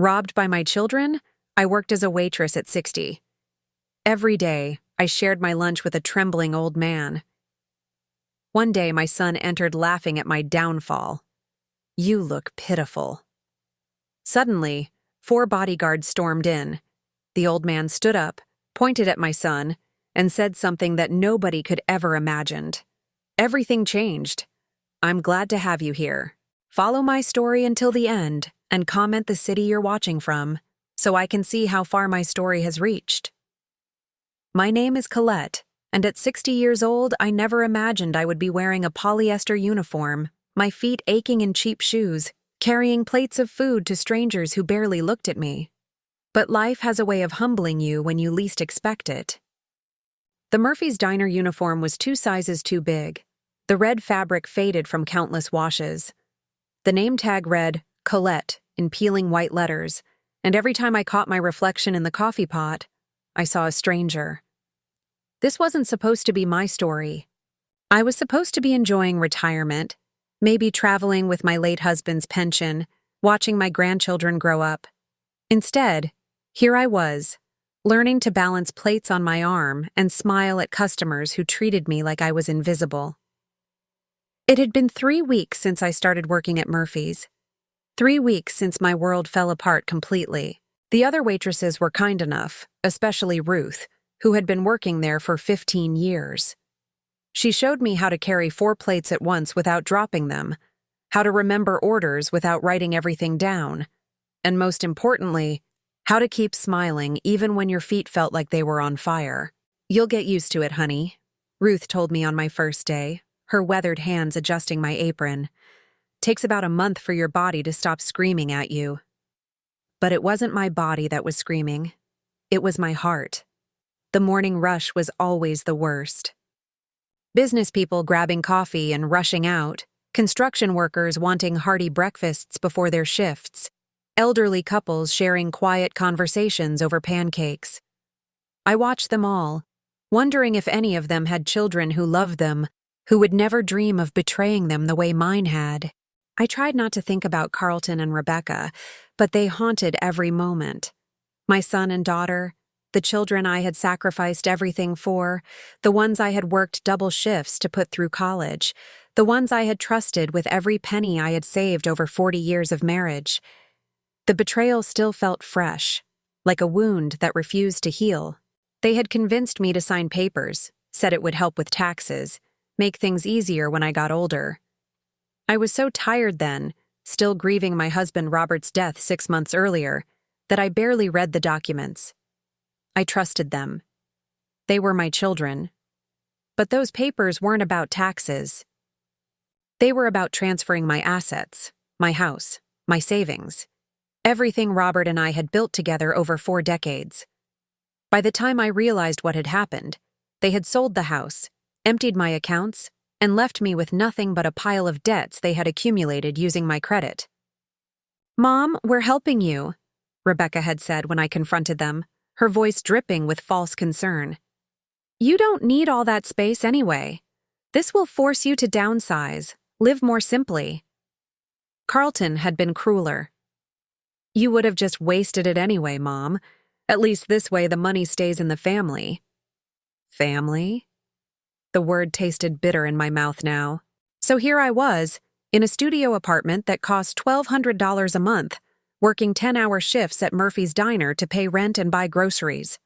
Robbed by my children, I worked as a waitress at 60. Every day, I shared my lunch with a trembling old man. One day, my son entered laughing at my downfall. "You look pitiful." Suddenly, 4 bodyguards stormed in. The old man stood up, pointed at my son, and said something that nobody could ever imagined. "Everything changed. I'm glad to have you here. Follow my story until the end and comment the city you're watching from so I can see how far my story has reached." My name is Colette, and at 60 years old, I never imagined I would be wearing a polyester uniform, my feet aching in cheap shoes, carrying plates of food to strangers who barely looked at me. But life has a way of humbling you when you least expect it. The Murphy's Diner uniform was 2 sizes too big. The red fabric faded from countless washes. The name tag read, Colette, in peeling white letters, and every time I caught my reflection in the coffee pot, I saw a stranger. This wasn't supposed to be my story. I was supposed to be enjoying retirement, maybe traveling with my late husband's pension, watching my grandchildren grow up. Instead, here I was, learning to balance plates on my arm and smile at customers who treated me like I was invisible. It had been 3 weeks since I started working at Murphy's. 3 weeks since my world fell apart completely. The other waitresses were kind enough, especially Ruth, who had been working there for 15 years. She showed me how to carry 4 plates at once without dropping them, how to remember orders without writing everything down, and most importantly, how to keep smiling even when your feet felt like they were on fire. "You'll get used to it, honey," Ruth told me on my first day, her weathered hands adjusting my apron. "Takes about a month for your body to stop screaming at you." But it wasn't my body that was screaming. It was my heart. The morning rush was always the worst. Business people grabbing coffee and rushing out, construction workers wanting hearty breakfasts before their shifts, elderly couples sharing quiet conversations over pancakes. I watched them all, wondering if any of them had children who loved them, who would never dream of betraying them the way mine had. I tried not to think about Carlton and Rebecca, but they haunted every moment. My son and daughter, the children I had sacrificed everything for, the ones I had worked double shifts to put through college, the ones I had trusted with every penny I had saved over 40 years of marriage. The betrayal still felt fresh, like a wound that refused to heal. They had convinced me to sign papers, said it would help with taxes, make things easier when I got older. I was so tired then, still grieving my husband Robert's death 6 months earlier, that I barely read the documents. I trusted them. They were my children. But those papers weren't about taxes. They were about transferring my assets, my house, my savings, everything Robert and I had built together over 4 decades. By the time I realized what had happened, they had sold the house, emptied my accounts, and left me with nothing but a pile of debts they had accumulated using my credit. "Mom, we're helping you," Rebecca had said when I confronted them, her voice dripping with false concern. "You don't need all that space anyway. This will force you to downsize, live more simply." Carlton had been crueler. "You would have just wasted it anyway, Mom. At least this way the money stays in the family." Family? The word tasted bitter in my mouth now. So here I was, in a studio apartment that cost $1,200 a month, working 10-hour shifts at Murphy's Diner to pay rent and buy groceries.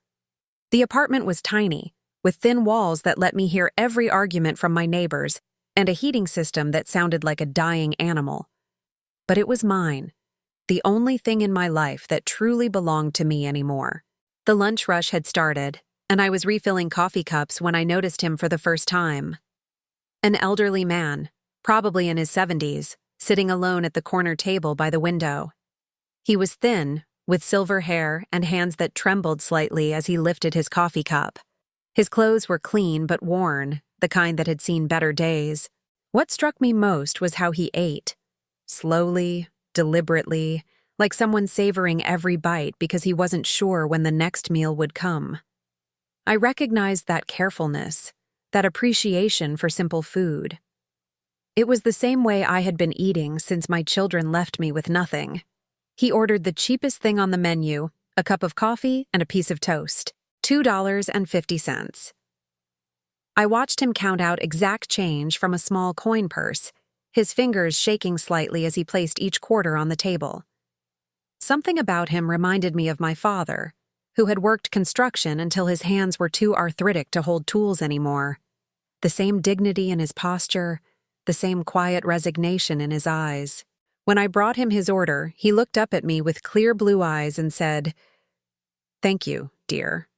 The apartment was tiny, with thin walls that let me hear every argument from my neighbors, and a heating system that sounded like a dying animal. But it was mine, the only thing in my life that truly belonged to me anymore. The lunch rush had started, and I was refilling coffee cups when I noticed him for the first time. An elderly man, probably in his 70s, sitting alone at the corner table by the window. He was thin, with silver hair and hands that trembled slightly as he lifted his coffee cup. His clothes were clean but worn, the kind that had seen better days. What struck me most was how he ate. Slowly, deliberately, like someone savoring every bite because he wasn't sure when the next meal would come. I recognized that carefulness, that appreciation for simple food. It was the same way I had been eating since my children left me with nothing. He ordered the cheapest thing on the menu, a cup of coffee and a piece of toast, $2.50. I watched him count out exact change from a small coin purse, his fingers shaking slightly as he placed each quarter on the table. Something about him reminded me of my father, who had worked construction until his hands were too arthritic to hold tools anymore. The same dignity in his posture, the same quiet resignation in his eyes. When I brought him his order, he looked up at me with clear blue eyes and said, "Thank you, dear."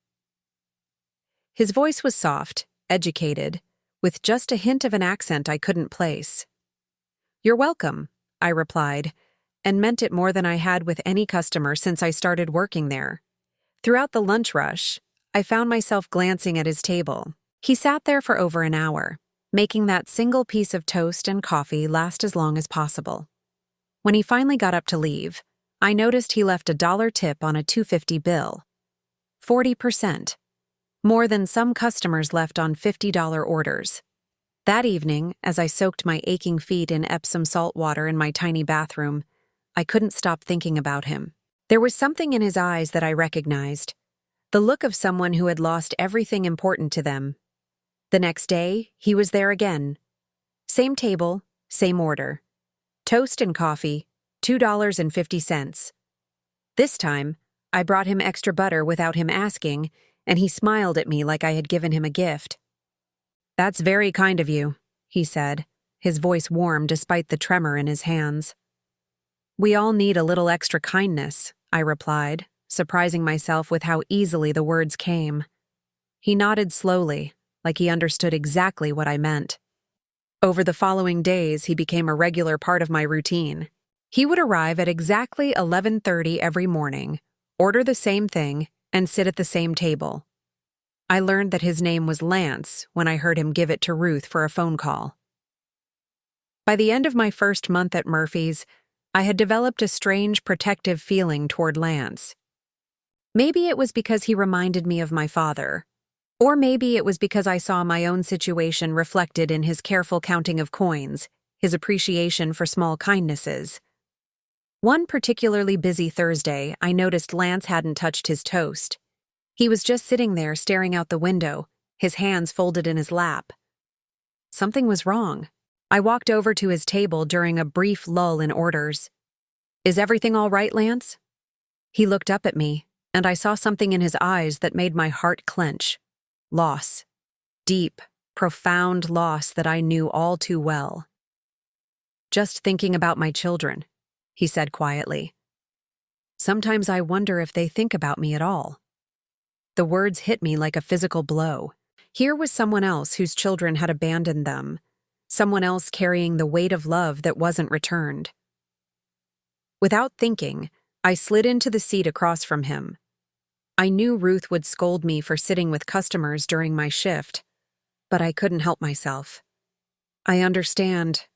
His voice was soft, educated, with just a hint of an accent I couldn't place. "You're welcome," I replied, and meant it more than I had with any customer since I started working there. Throughout the lunch rush, I found myself glancing at his table. He sat there for over an hour, making that single piece of toast and coffee last as long as possible. When he finally got up to leave, I noticed he left a $1 tip on a $2.50 bill. 40%. More than some customers left on $50 orders. That evening, as I soaked my aching feet in Epsom salt water in my tiny bathroom, I couldn't stop thinking about him. There was something in his eyes that I recognized, the look of someone who had lost everything important to them. The next day, he was there again. Same table, same order. Toast and coffee, $2.50. This time, I brought him extra butter without him asking, and he smiled at me like I had given him a gift. "That's very kind of you," he said, his voice warm despite the tremor in his hands. "We all need a little extra kindness," I replied, surprising myself with how easily the words came. He nodded slowly, like he understood exactly what I meant. Over the following days, he became a regular part of my routine. He would arrive at exactly 11:30 every morning, order the same thing, and sit at the same table. I learned that his name was Lance when I heard him give it to Ruth for a phone call. By the end of my first month at Murphy's, I had developed a strange protective feeling toward Lance. Maybe it was because he reminded me of my father, or maybe it was because I saw my own situation reflected in his careful counting of coins, his appreciation for small kindnesses. One particularly busy Thursday, I noticed Lance hadn't touched his toast. He was just sitting there staring out the window, his hands folded in his lap. Something was wrong. I walked over to his table during a brief lull in orders. "Is everything all right, Lance?" He looked up at me, and I saw something in his eyes that made my heart clench. Loss. Deep, profound loss that I knew all too well. "Just thinking about my children," he said quietly. "Sometimes I wonder if they think about me at all." The words hit me like a physical blow. Here was someone else whose children had abandoned them, someone else carrying the weight of love that wasn't returned. Without thinking, I slid into the seat across from him. I knew Ruth would scold me for sitting with customers during my shift, but I couldn't help myself. "I understand,"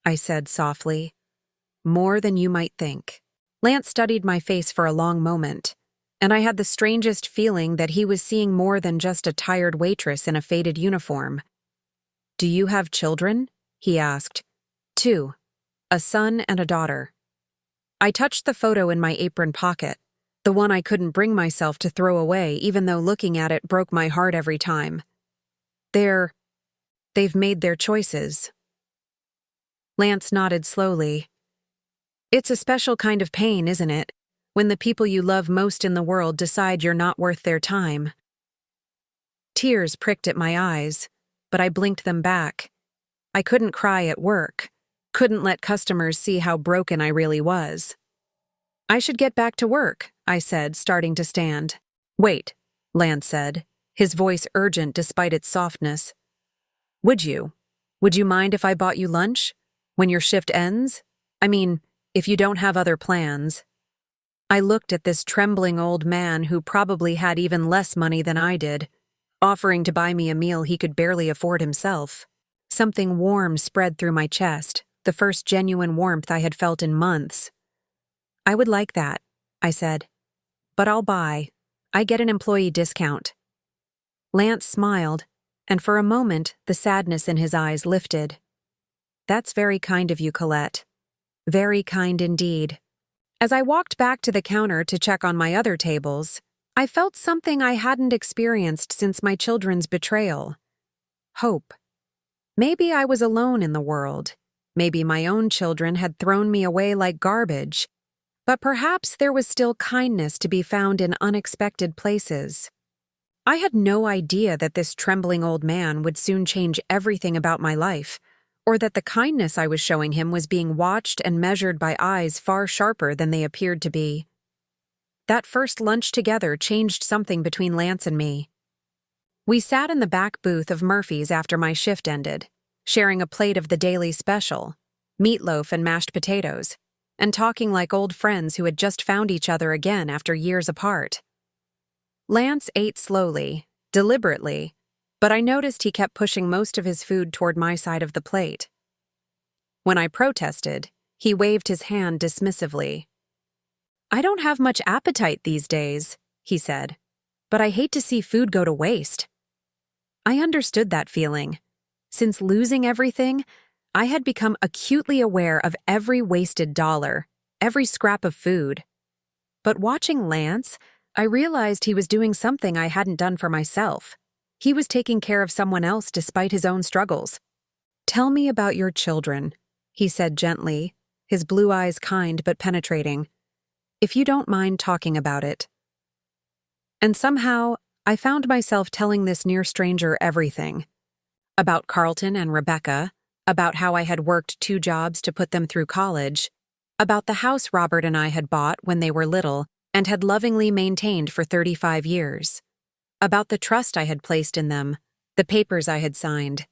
I said softly. "More than you might think." Lance studied my face for a long moment, and I had the strangest feeling that he was seeing more than just a tired waitress in a faded uniform. "Do you have children?" he asked. "Two, a son and a daughter." I touched the photo in my apron pocket, the one I couldn't bring myself to throw away even though looking at it broke my heart every time. They've made their choices." Lance nodded slowly. "It's a special kind of pain, isn't it? When the people you love most in the world decide you're not worth their time." Tears pricked at my eyes, but I blinked them back. I couldn't cry at work, couldn't let customers see how broken I really was. "I should get back to work," I said, starting to stand. "Wait," Lance said, his voice urgent despite its softness. Would you mind if I bought you lunch? When your shift ends? I mean, if you don't have other plans." I looked at this trembling old man who probably had even less money than I did, offering to buy me a meal he could barely afford himself. Something warm spread through my chest, the first genuine warmth I had felt in months. "I would like that," I said. "But I'll buy. I get an employee discount." Lance smiled, and for a moment the sadness in his eyes lifted. "That's very kind of you, Colette. Very kind indeed. As I walked back to the counter to check on my other tables, I felt something I hadn't experienced since my children's betrayal. Hope. Maybe I was alone in the world. Maybe my own children had thrown me away like garbage. But perhaps there was still kindness to be found in unexpected places. I had no idea that this trembling old man would soon change everything about my life, or that the kindness I was showing him was being watched and measured by eyes far sharper than they appeared to be. That first lunch together changed something between Lance and me. We sat in the back booth of Murphy's after my shift ended, sharing a plate of the daily special, meatloaf and mashed potatoes, and talking like old friends who had just found each other again after years apart. Lance ate slowly, deliberately, but I noticed he kept pushing most of his food toward my side of the plate. When I protested, he waved his hand dismissively. "I don't have much appetite these days," he said, "but I hate to see food go to waste." I understood that feeling. Since losing everything, I had become acutely aware of every wasted dollar, every scrap of food. But watching Lance, I realized he was doing something I hadn't done for myself. He was taking care of someone else despite his own struggles. "Tell me about your children," he said gently, his blue eyes kind but penetrating. "If you don't mind talking about it." And somehow, I found myself telling this near stranger everything. About Carlton and Rebecca, about how I had worked 2 jobs to put them through college, about the house Robert and I had bought when they were little and had lovingly maintained for 35 years, about the trust I had placed in them, the papers I had signed,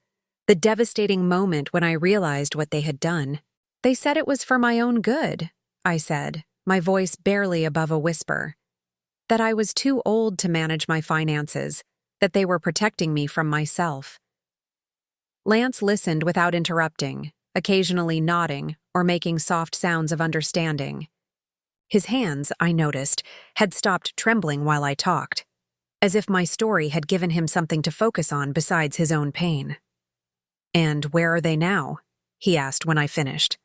the devastating moment when I realized what they had done. "They said it was for my own good," I said, my voice barely above a whisper. "That I was too old to manage my finances, that they were protecting me from myself." Lance listened without interrupting, occasionally nodding or making soft sounds of understanding. His hands, I noticed, had stopped trembling while I talked, as if my story had given him something to focus on besides his own pain. "And where are they now?" he asked when I finished.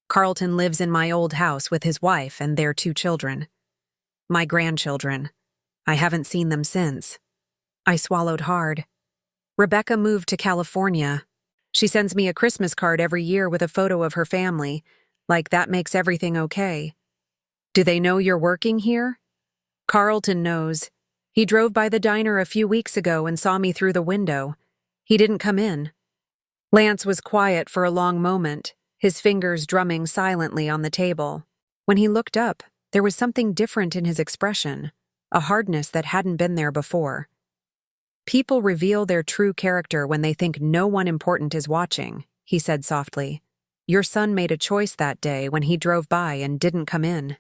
"Carlton lives in my old house with his wife and their 2 children. My grandchildren. I haven't seen them since." I swallowed hard. "Rebecca moved to California. She sends me a Christmas card every year with a photo of her family, like that makes everything okay." "Do they know you're working here?" "Carlton knows. He drove by the diner a few weeks ago and saw me through the window. He didn't come in." Lance was quiet for a long moment, his fingers drumming silently on the table. When he looked up, there was something different in his expression, a hardness that hadn't been there before. "People reveal their true character when they think no one important is watching," he said softly. "Your son made a choice that day when he drove by and didn't come in."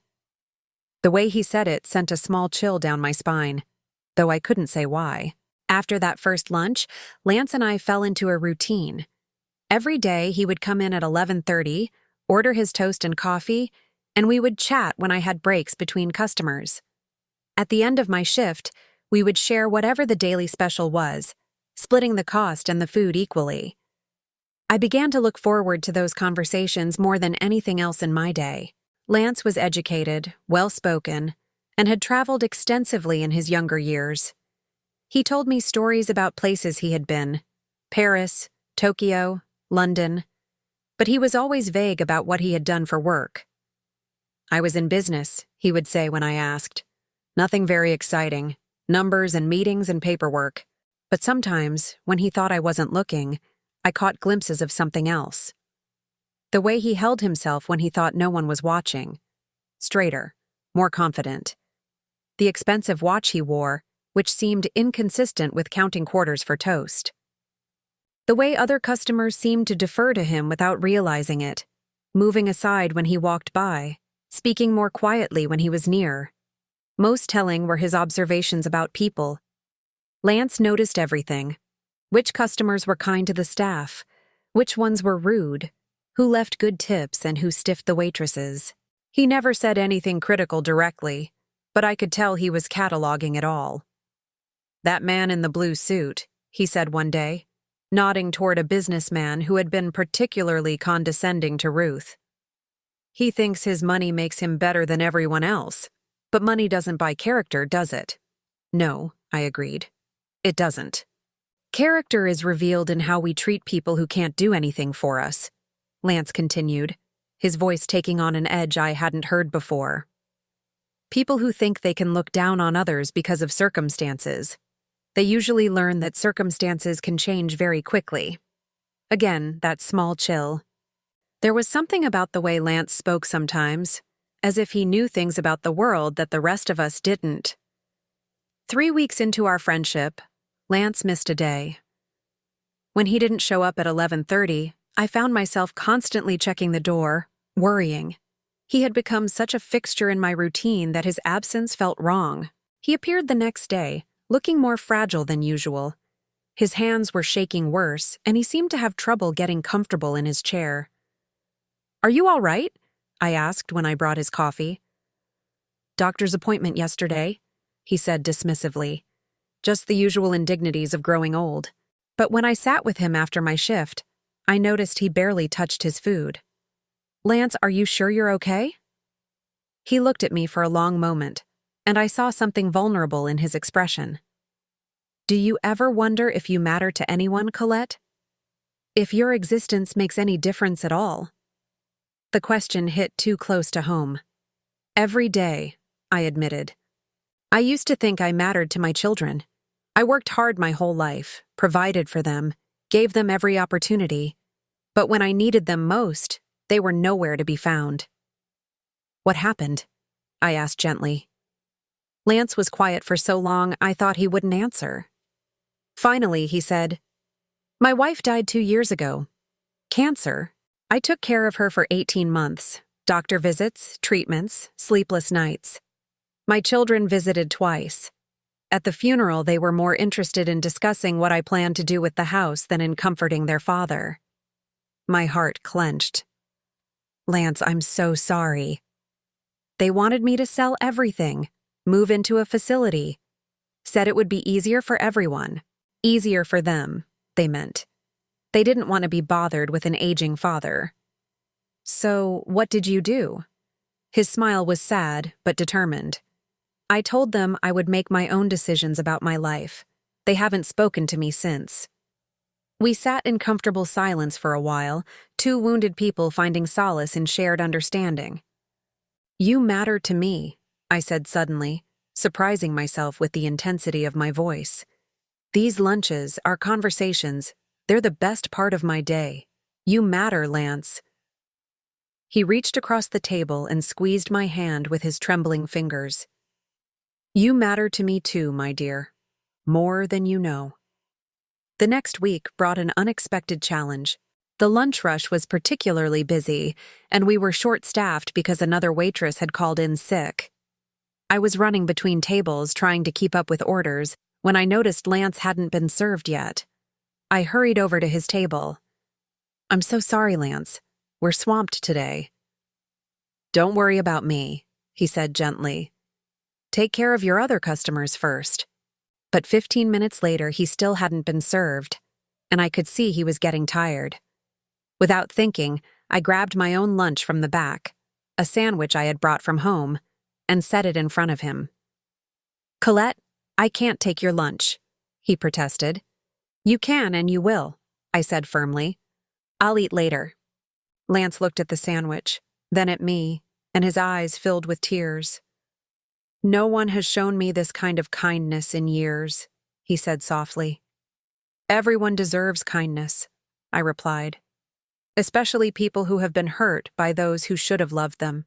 The way he said it sent a small chill down my spine, though I couldn't say why. After that first lunch, Lance and I fell into a routine. Every day he would come in at 11:30, order his toast and coffee, and we would chat when I had breaks between customers. At the end of my shift, we would share whatever the daily special was, splitting the cost and the food equally. I began to look forward to those conversations more than anything else in my day. Lance was educated, well-spoken, and had traveled extensively in his younger years. He told me stories about places he had been: Paris, Tokyo, London, but he was always vague about what he had done for work. "I was in business," he would say when I asked. "Nothing very exciting, numbers and meetings and paperwork." But sometimes, when he thought I wasn't looking, I caught glimpses of something else. The way he held himself when he thought no one was watching. Straighter, more confident. The expensive watch he wore, which seemed inconsistent with counting quarters for toast. The way other customers seemed to defer to him without realizing it, moving aside when he walked by, speaking more quietly when he was near. Most telling were his observations about people. Lance noticed everything: which customers were kind to the staff, which ones were rude, who left good tips and who stiffed the waitresses. He never said anything critical directly, but I could tell he was cataloging it all. "That man in the blue suit," he said one day, nodding toward a businessman who had been particularly condescending to Ruth. He thinks his money makes him better than everyone else. But money doesn't buy character, does it? No, I agreed. It doesn't. Character is revealed in how we treat people who can't do anything for us, Lance continued, his voice taking on an edge I hadn't heard before. People who think they can look down on others because of circumstances. They usually learn that circumstances can change very quickly. Again, that small chill. There was something about the way Lance spoke sometimes, as if he knew things about the world that the rest of us didn't. 3 weeks into our friendship, Lance missed a day. When he didn't show up at 11:30, I found myself constantly checking the door, worrying. He had become such a fixture in my routine that his absence felt wrong. He appeared the next day, looking more fragile than usual. His hands were shaking worse, and he seemed to have trouble getting comfortable in his chair. "Are you all right?" I asked when I brought his coffee. "Doctor's appointment yesterday," he said dismissively. Just the usual indignities of growing old. But when I sat with him after my shift, I noticed he barely touched his food. "Lance, are you sure you're okay?" He looked at me for a long moment, and I saw something vulnerable in his expression. "Do you ever wonder if you matter to anyone, Colette? If your existence makes any difference at all?" The question hit too close to home. "Every day," I admitted. "I used to think I mattered to my children. I worked hard my whole life, provided for them, gave them every opportunity. But when I needed them most, they were nowhere to be found." "What happened?" I asked gently. Lance was quiet for so long I thought he wouldn't answer. Finally, he said, "My wife died 2 years ago. Cancer. I took care of her for 18 months. Doctor visits, treatments, sleepless nights. My children visited twice. At the funeral, they were more interested in discussing what I planned to do with the house than in comforting their father." My heart clenched. "Lance, I'm so sorry." "They wanted me to sell everything, move into a facility. Said it would be easier for everyone. Easier for them, they meant. They didn't want to be bothered with an aging father." "So, what did you do?" His smile was sad, but determined. "I told them I would make my own decisions about my life. They haven't spoken to me since." We sat in comfortable silence for a while, two wounded people finding solace in shared understanding. "You matter to me," I said suddenly, surprising myself with the intensity of my voice. "These lunches, our conversations, they're the best part of my day. You matter, Lance." He reached across the table and squeezed my hand with his trembling fingers. "You matter to me too, my dear. More than you know." The next week brought an unexpected challenge. The lunch rush was particularly busy, and we were short-staffed because another waitress had called in sick. I was running between tables trying to keep up with orders when I noticed Lance hadn't been served yet. I hurried over to his table. "I'm so sorry, Lance. We're swamped today." "Don't worry about me," he said gently. "Take care of your other customers first." But 15 minutes later, he still hadn't been served, and I could see he was getting tired. Without thinking, I grabbed my own lunch from the back, a sandwich I had brought from home, and set it in front of him. "Colette, I can't take your lunch," he protested. "You can and you will," I said firmly. "I'll eat later." Lance looked at the sandwich, then at me, and his eyes filled with tears. "No one has shown me this kind of kindness in years," he said softly. "Everyone deserves kindness," I replied. "Especially people who have been hurt by those who should have loved them."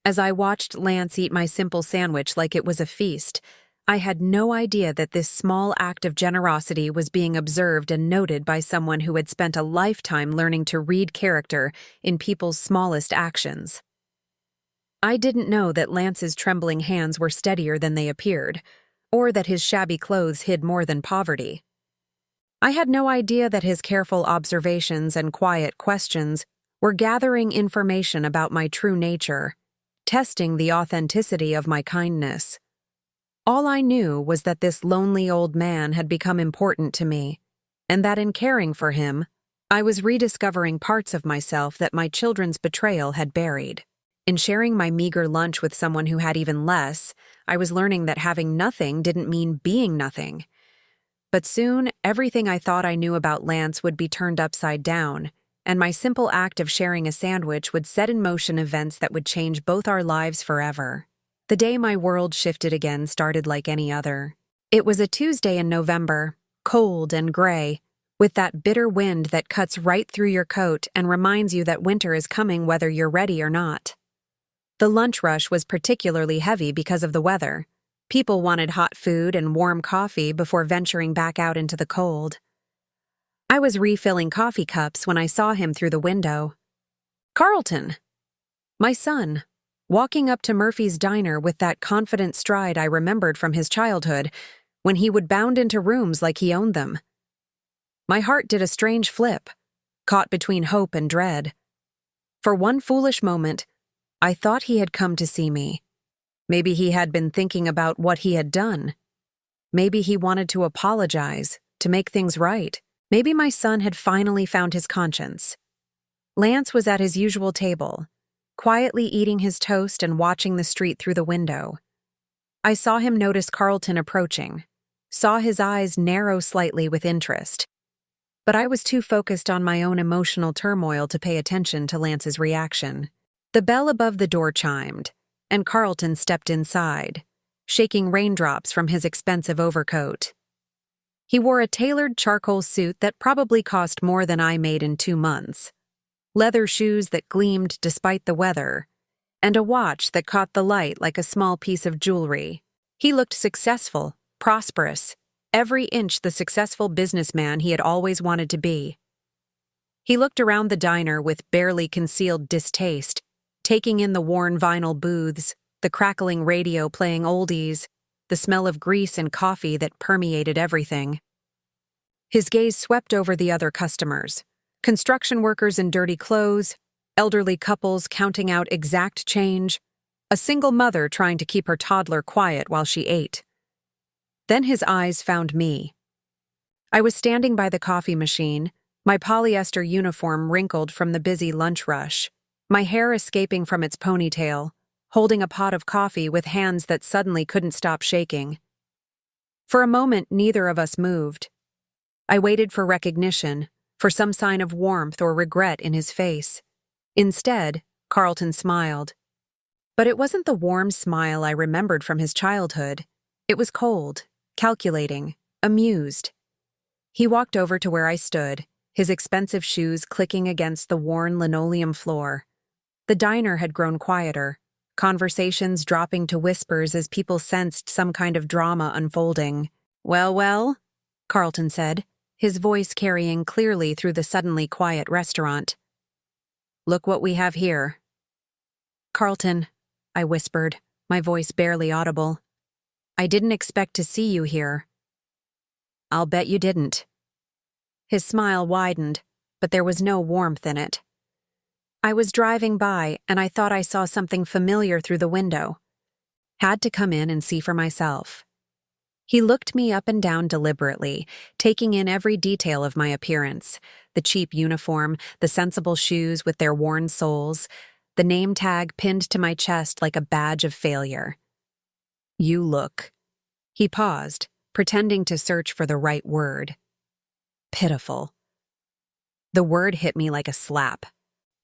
As I watched Lance eat my simple sandwich like it was a feast, I had no idea that this small act of generosity was being observed and noted by someone who had spent a lifetime learning to read character in people's smallest actions. I didn't know that Lance's trembling hands were steadier than they appeared, or that his shabby clothes hid more than poverty. I had no idea that his careful observations and quiet questions were gathering information about my true nature, testing the authenticity of my kindness. All I knew was that this lonely old man had become important to me, and that in caring for him, I was rediscovering parts of myself that my children's betrayal had buried. In sharing my meager lunch with someone who had even less, I was learning that having nothing didn't mean being nothing. But soon, everything I thought I knew about Lance would be turned upside down, and my simple act of sharing a sandwich would set in motion events that would change both our lives forever. The day my world shifted again started like any other. It was a Tuesday in November, cold and gray, with that bitter wind that cuts right through your coat and reminds you that winter is coming whether you're ready or not. The lunch rush was particularly heavy because of the weather. People wanted hot food and warm coffee before venturing back out into the cold. I was refilling coffee cups when I saw him through the window. Carlton! My son, walking up to Murphy's diner with that confident stride I remembered from his childhood, when he would bound into rooms like he owned them. My heart did a strange flip, caught between hope and dread. For one foolish moment, I thought he had come to see me. Maybe he had been thinking about what he had done. Maybe he wanted to apologize, to make things right. Maybe my son had finally found his conscience. Lance was at his usual table, quietly eating his toast and watching the street through the window. I saw him notice Carlton approaching, saw his eyes narrow slightly with interest. But I was too focused on my own emotional turmoil to pay attention to Lance's reaction. The bell above the door chimed, and Carlton stepped inside, shaking raindrops from his expensive overcoat. He wore a tailored charcoal suit that probably cost more than I made in 2 months, leather shoes that gleamed despite the weather, and a watch that caught the light like a small piece of jewelry. He looked successful, prosperous, every inch the successful businessman he had always wanted to be. He looked around the diner with barely concealed distaste, taking in the worn vinyl booths, the crackling radio playing oldies, the smell of grease and coffee that permeated everything. His gaze swept over the other customers, construction workers in dirty clothes, elderly couples counting out exact change, a single mother trying to keep her toddler quiet while she ate. Then his eyes found me. I was standing by the coffee machine, my polyester uniform wrinkled from the busy lunch rush, my hair escaping from its ponytail, holding a pot of coffee with hands that suddenly couldn't stop shaking. For a moment, neither of us moved. I waited for recognition, for some sign of warmth or regret in his face. Instead, Carlton smiled. But it wasn't the warm smile I remembered from his childhood. It was cold, calculating, amused. He walked over to where I stood, his expensive shoes clicking against the worn linoleum floor. The diner had grown quieter, conversations dropping to whispers as people sensed some kind of drama unfolding. Well, Carlton said, his voice carrying clearly through the suddenly quiet restaurant. Look what we have here. Carlton, I whispered, my voice barely audible. I didn't expect to see you here. I'll bet you didn't. His smile widened, but there was no warmth in it. I was driving by, and I thought I saw something familiar through the window. Had to come in and see for myself. He looked me up and down deliberately, taking in every detail of my appearance, the cheap uniform, the sensible shoes with their worn soles, the name tag pinned to my chest like a badge of failure. You look. He paused, pretending to search for the right word. Pitiful. The word hit me like a slap.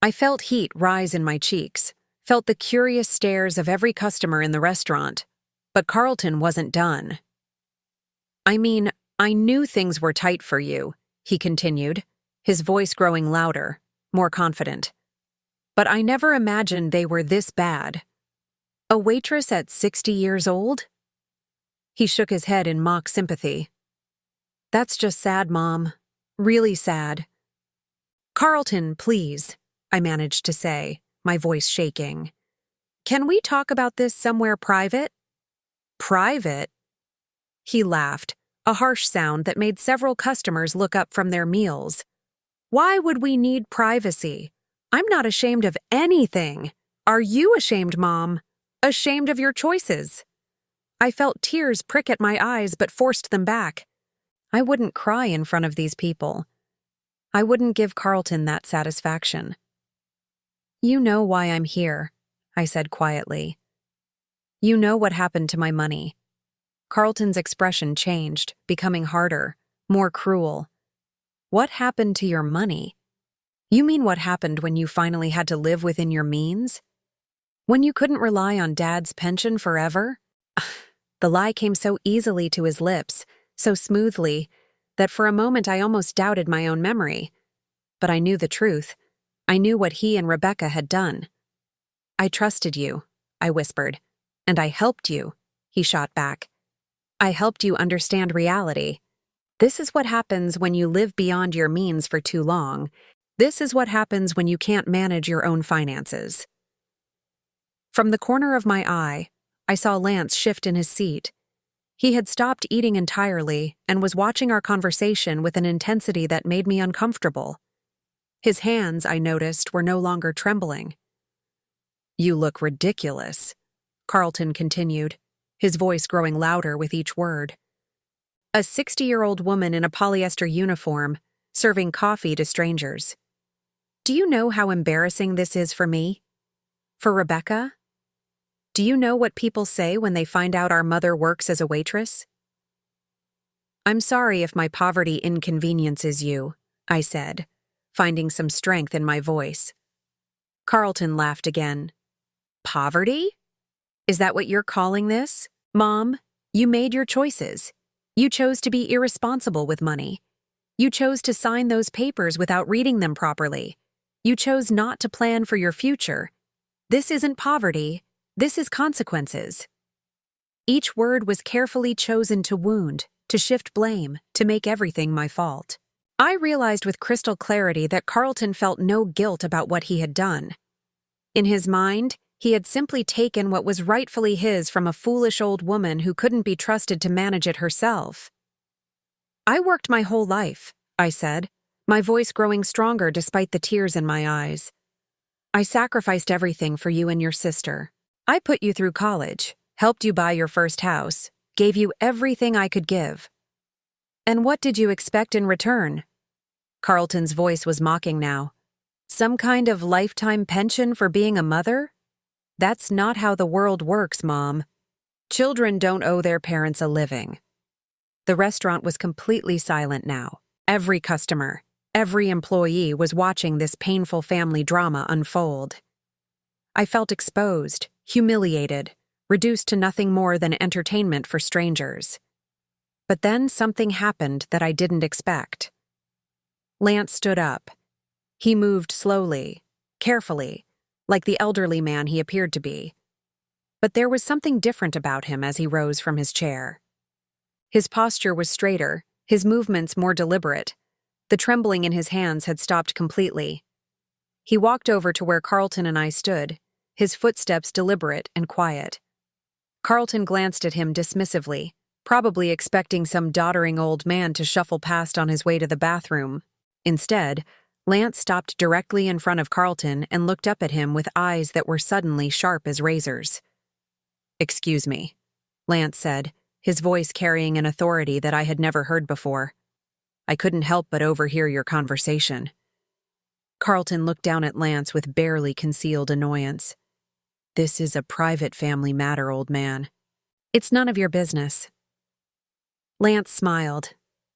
I felt heat rise in my cheeks, felt the curious stares of every customer in the restaurant, but Carlton wasn't done. I mean, I knew things were tight for you, he continued, his voice growing louder, more confident. But I never imagined they were this bad. A waitress at 60 years old? He shook his head in mock sympathy. That's just sad, Mom. Really sad. Carlton, please, I managed to say, my voice shaking. Can we talk about this somewhere private? Private? He laughed, a harsh sound that made several customers look up from their meals. Why would we need privacy? I'm not ashamed of anything. Are you ashamed, Mom? Ashamed of your choices? I felt tears prick at my eyes but forced them back. I wouldn't cry in front of these people. I wouldn't give Carlton that satisfaction. You know why I'm here, I said quietly. You know what happened to my money. Carlton's expression changed, becoming harder, more cruel. What happened to your money? You mean what happened when you finally had to live within your means? When you couldn't rely on Dad's pension forever? The lie came so easily to his lips, so smoothly, that for a moment I almost doubted my own memory. But I knew the truth. I knew what he and Rebecca had done. I trusted you, I whispered. And I helped you, he shot back. I helped you understand reality. This is what happens when you live beyond your means for too long. This is what happens when you can't manage your own finances. From the corner of my eye, I saw Lance shift in his seat. He had stopped eating entirely and was watching our conversation with an intensity that made me uncomfortable. His hands, I noticed, were no longer trembling. You look ridiculous, Carlton continued, his voice growing louder with each word. A 60-year-old woman in a polyester uniform, serving coffee to strangers. Do you know how embarrassing this is for me? For Rebecca? Do you know what people say when they find out our mother works as a waitress? I'm sorry if my poverty inconveniences you, I said, finding some strength in my voice. Carlton laughed again. Poverty? Is that what you're calling this? Mom, you made your choices. You chose to be irresponsible with money. You chose to sign those papers without reading them properly. You chose not to plan for your future. This isn't poverty. This is consequences. Each word was carefully chosen to wound, to shift blame, to make everything my fault. I realized with crystal clarity that Carlton felt no guilt about what he had done. In his mind, he had simply taken what was rightfully his from a foolish old woman who couldn't be trusted to manage it herself. I worked my whole life, I said, my voice growing stronger despite the tears in my eyes. I sacrificed everything for you and your sister. I put you through college, helped you buy your first house, gave you everything I could give. And what did you expect in return? Carlton's voice was mocking now. Some kind of lifetime pension for being a mother? That's not how the world works, Mom. Children don't owe their parents a living. The restaurant was completely silent now. Every customer, every employee was watching this painful family drama unfold. I felt exposed, humiliated, reduced to nothing more than entertainment for strangers. But then something happened that I didn't expect. Lance stood up. He moved slowly, carefully, like the elderly man he appeared to be. But there was something different about him as he rose from his chair. His posture was straighter, his movements more deliberate. The trembling in his hands had stopped completely. He walked over to where Carlton and I stood, his footsteps deliberate and quiet. Carlton glanced at him dismissively, probably expecting some doddering old man to shuffle past on his way to the bathroom. Instead, Lance stopped directly in front of Carlton and looked up at him with eyes that were suddenly sharp as razors. Excuse me, Lance said, his voice carrying an authority that I had never heard before. I couldn't help but overhear your conversation. Carlton looked down at Lance with barely concealed annoyance. This is a private family matter, old man. It's none of your business. Lance smiled,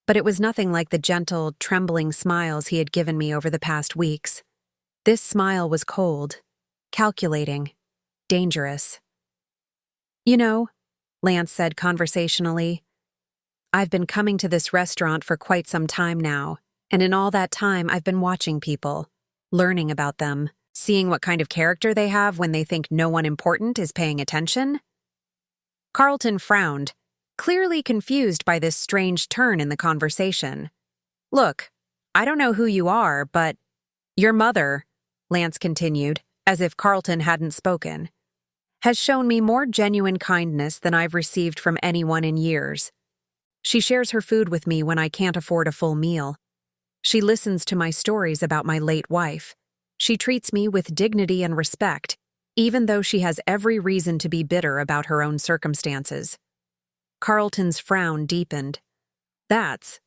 but it was nothing like the gentle, trembling smiles he had given me over the past weeks. This smile was cold, calculating, dangerous. You know, Lance said conversationally, I've been coming to this restaurant for quite some time now, and in all that time I've been watching people, learning about them, seeing what kind of character they have when they think no one important is paying attention. Carlton frowned, clearly confused by this strange turn in the conversation. Look, I don't know who you are, but your mother, Lance continued, as if Carlton hadn't spoken, has shown me more genuine kindness than I've received from anyone in years. She shares her food with me when I can't afford a full meal. She listens to my stories about my late wife. She treats me with dignity and respect, even though she has every reason to be bitter about her own circumstances. Carlton's frown deepened. That's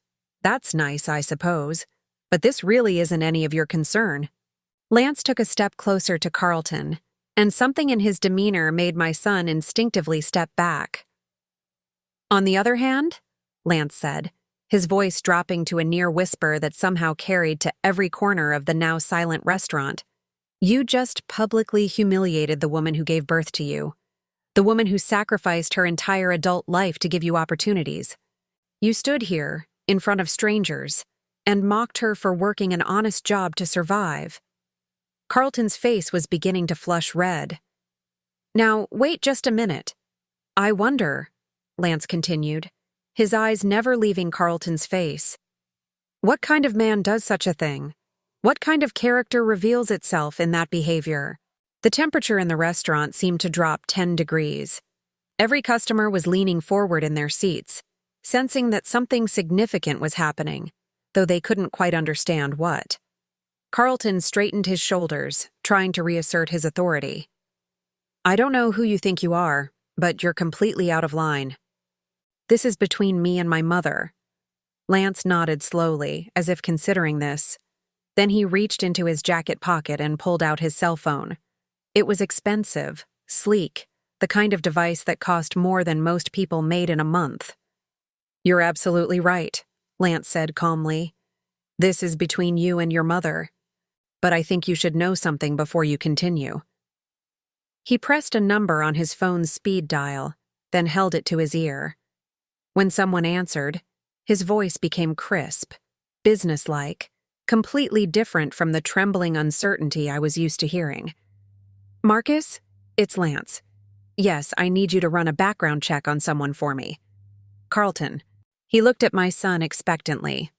nice, I suppose. but this really isn't any of your concern." Lance took a step closer to Carlton, and something in his demeanor made my son instinctively step back. "On the other hand," Lance said, his voice dropping to a near whisper that somehow carried to every corner of the now silent restaurant, "you just publicly humiliated the woman who gave birth to you, the woman who sacrificed her entire adult life to give you opportunities. You stood here, in front of strangers, and mocked her for working an honest job to survive." Carlton's face was beginning to flush red. "Now, wait just a minute. I wonder," Lance continued, his eyes never leaving Carlton's face, "what kind of man does such a thing? What kind of character reveals itself in that behavior?" The temperature in the restaurant seemed to drop 10 degrees. Every customer was leaning forward in their seats, sensing that something significant was happening, though they couldn't quite understand what. Carlton straightened his shoulders, trying to reassert his authority. "I don't know who you think you are, but you're completely out of line. This is between me and my mother." Lance nodded slowly, as if considering this. Then he reached into his jacket pocket and pulled out his cell phone. It was expensive, sleek, the kind of device that cost more than most people made in a month. "You're absolutely right," Lance said calmly. "This is between you and your mother. But I think you should know something before you continue." He pressed a number on his phone's speed dial, then held it to his ear. When someone answered, his voice became crisp, businesslike, completely different from the trembling uncertainty I was used to hearing. "Marcus, it's Lance. Yes, I need you to run a background check on someone for me." "Carlton." He looked at my son expectantly.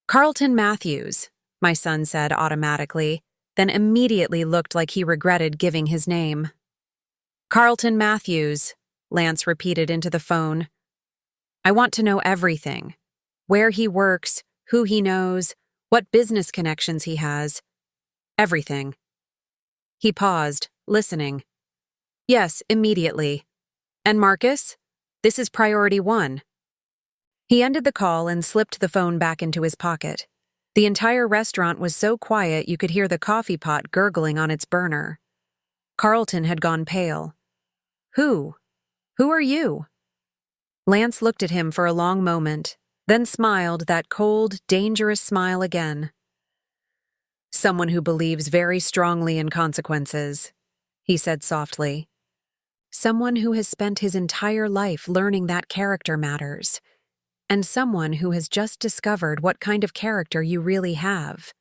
"Carlton Matthews," my son said automatically, then immediately looked like he regretted giving his name. "Carlton Matthews," Lance repeated into the phone. "I want to know everything. Where he works, who he knows, what business connections he has. Everything." He paused, listening. "Yes, immediately. And Marcus, this is priority 1. He ended the call and slipped the phone back into his pocket. The entire restaurant was so quiet you could hear the coffee pot gurgling on its burner. Carlton had gone pale. "Who? Who are you?" Lance looked at him for a long moment, then smiled that cold, dangerous smile again. "Someone who believes very strongly in consequences," he said softly. "Someone who has spent his entire life learning that character matters. And someone who has just discovered what kind of character you really have."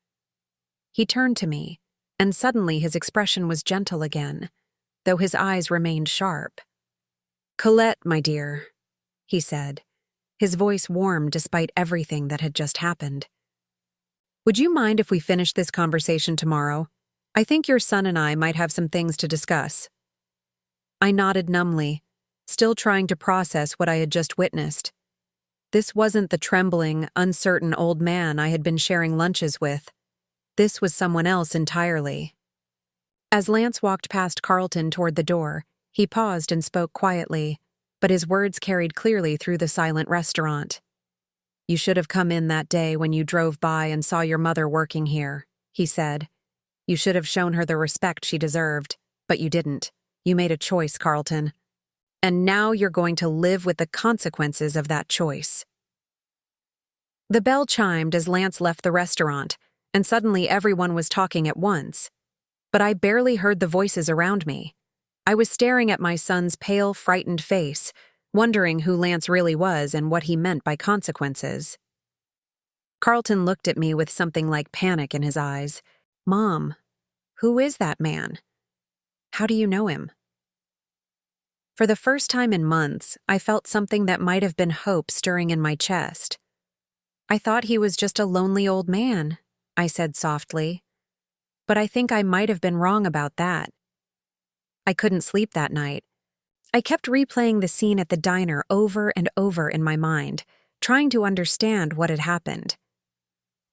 He turned to me, and suddenly his expression was gentle again, though his eyes remained sharp. "Colette, my dear," he said, his voice warm despite everything that had just happened. "Would you mind if we finished this conversation tomorrow? I think your son and I might have some things to discuss." I nodded numbly, still trying to process what I had just witnessed. This wasn't the trembling, uncertain old man I had been sharing lunches with. This was someone else entirely. As Lance walked past Carlton toward the door, he paused and spoke quietly, but his words carried clearly through the silent restaurant. "You should have come in that day when you drove by and saw your mother working here," he said. "You should have shown her the respect she deserved, but you didn't. You made a choice, Carlton. And now you're going to live with the consequences of that choice." The bell chimed as Lance left the restaurant, and suddenly everyone was talking at once. But I barely heard the voices around me. I was staring at my son's pale, frightened face, wondering who Lance really was and what he meant by consequences. Carlton looked at me with something like panic in his eyes. "Mom, who is that man? How do you know him?" For the first time in months, I felt something that might have been hope stirring in my chest. "I thought he was just a lonely old man," I said softly. But I think I might have been wrong about that. I couldn't sleep that night. I kept replaying the scene at the diner over and over in my mind, trying to understand what had happened.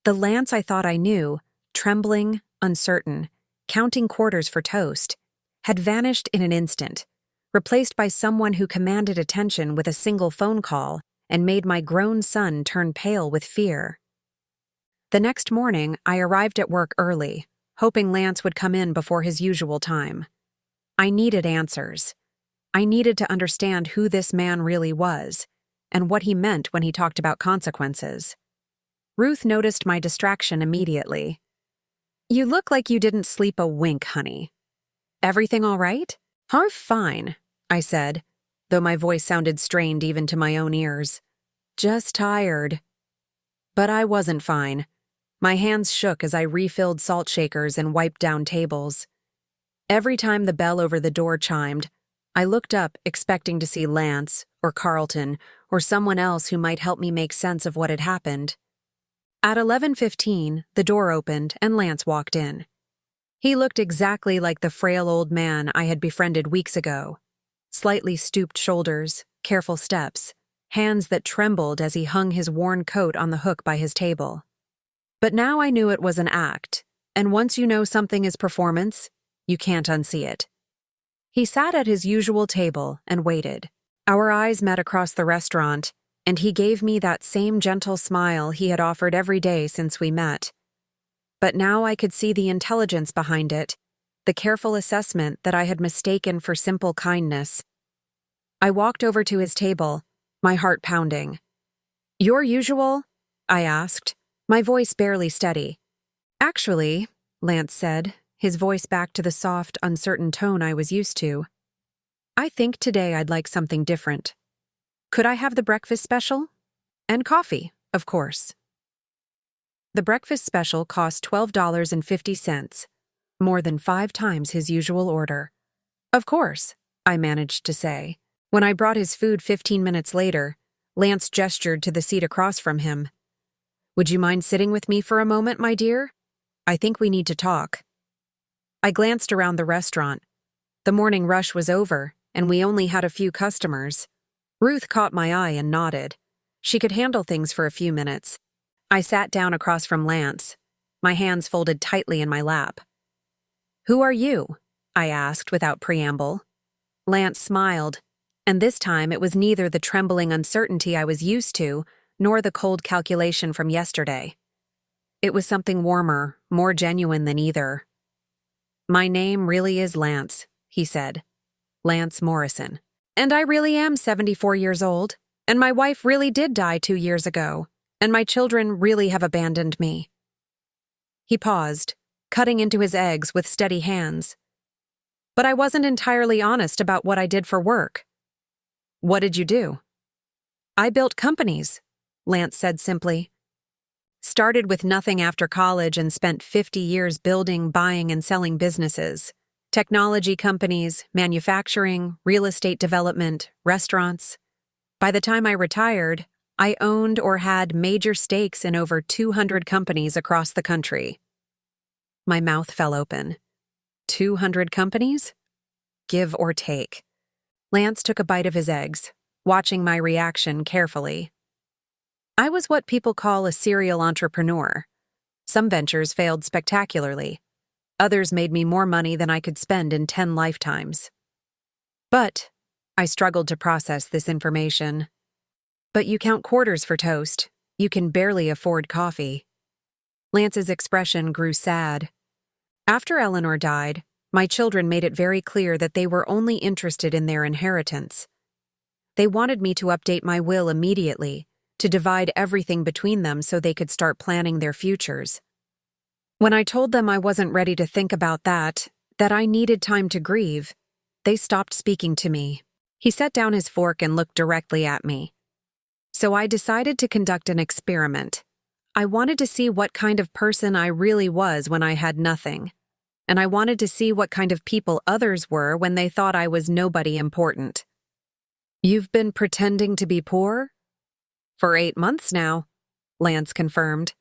The Lance I thought I knew, trembling, uncertain, counting quarters for toast, had vanished in an instant, replaced by someone who commanded attention with a single phone call and made my grown son turn pale with fear. The next morning, I arrived at work early, hoping Lance would come in before his usual time. I needed answers. I needed to understand who this man really was, and what he meant when he talked about consequences. Ruth noticed my distraction immediately. "You look like you didn't sleep a wink, honey. Everything all right?" "Oh, fine," I said, though my voice sounded strained even to my own ears. "Just tired." But I wasn't fine. My hands shook as I refilled salt shakers and wiped down tables. Every time the bell over the door chimed, I looked up expecting to see Lance or Carlton or someone else who might help me make sense of what had happened. At 11:15, the door opened and Lance walked in. He looked exactly like the frail old man I had befriended weeks ago. Slightly stooped shoulders, careful steps, hands that trembled as he hung his worn coat on the hook by his table. But now I knew it was an act, and once you know something is performance, you can't unsee it. He sat at his usual table and waited. Our eyes met across the restaurant, and he gave me that same gentle smile he had offered every day since we met. But now I could see the intelligence behind it, the careful assessment that I had mistaken for simple kindness. I walked over to his table, my heart pounding. "Your usual?" I asked, my voice barely steady. "Actually," Lance said, his voice back to the soft, uncertain tone I was used to, "I think today I'd like something different. Could I have the breakfast special? And coffee, of course." The breakfast special cost $12.50, more than 5 times his usual order. "Of course," I managed to say. When I brought his food 15 minutes later, Lance gestured to the seat across from him. "Would you mind sitting with me for a moment, my dear? I think we need to talk." I glanced around the restaurant. The morning rush was over, and we only had a few customers. Ruth caught my eye and nodded. She could handle things for a few minutes. I sat down across from Lance, my hands folded tightly in my lap. "Who are you?" I asked without preamble. Lance smiled, and this time it was neither the trembling uncertainty I was used to, nor the cold calculation from yesterday. It was something warmer, more genuine than either. "My name really is Lance," he said. "Lance Morrison. And I really am 74 years old, and my wife really did die 2 years ago, and my children really have abandoned me." He paused, cutting into his eggs with steady hands. "But I wasn't entirely honest about what I did for work." "What did you do?" "I built companies," Lance said simply. "Started with nothing after college and spent 50 years building, buying, and selling businesses. Technology companies, manufacturing, real estate development, restaurants. By the time I retired, I owned or had major stakes in over 200 companies across the country." My mouth fell open. 200 companies? Give or take. Lance took a bite of his eggs, watching my reaction carefully. I was what people call a serial entrepreneur. Some ventures failed spectacularly. Others made me more money than I could spend in 10 lifetimes. But I struggled to process this information. "But you count quarters for toast. You can barely afford coffee." Lance's expression grew sad. After Eleanor died, my children made it very clear that they were only interested in their inheritance. They wanted me to update my will immediately, to divide everything between them so they could start planning their futures. When I told them I wasn't ready to think about that I needed time to grieve, they stopped speaking to me. He set down his fork and looked directly at me. So I decided to conduct an experiment. I wanted to see what kind of person I really was when I had nothing. And I wanted to see what kind of people others were when they thought I was nobody important. "You've been pretending to be poor?" "For 8 months now," Lance confirmed.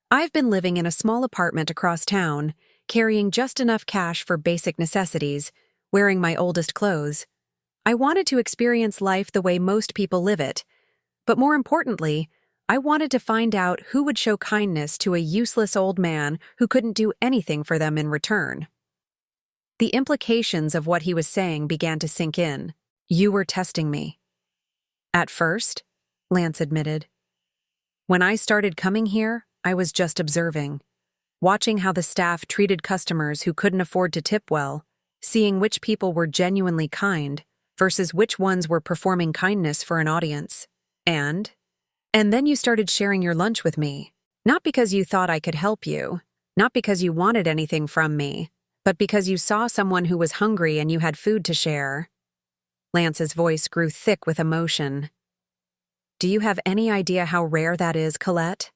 "I've been living in a small apartment across town, carrying just enough cash for basic necessities, wearing my oldest clothes. I wanted to experience life the way most people live it. But more importantly, I wanted to find out who would show kindness to a useless old man who couldn't do anything for them in return." The implications of what he was saying began to sink in. "You were testing me." "At first," Lance admitted. "When I started coming here, I was just observing, watching how the staff treated customers who couldn't afford to tip well, seeing which people were genuinely kind versus which ones were performing kindness for an audience. And then you started sharing your lunch with me, not because you thought I could help you, not because you wanted anything from me, but because you saw someone who was hungry and you had food to share. Lance's voice grew thick with emotion. Do you have any idea how rare that is, Colette?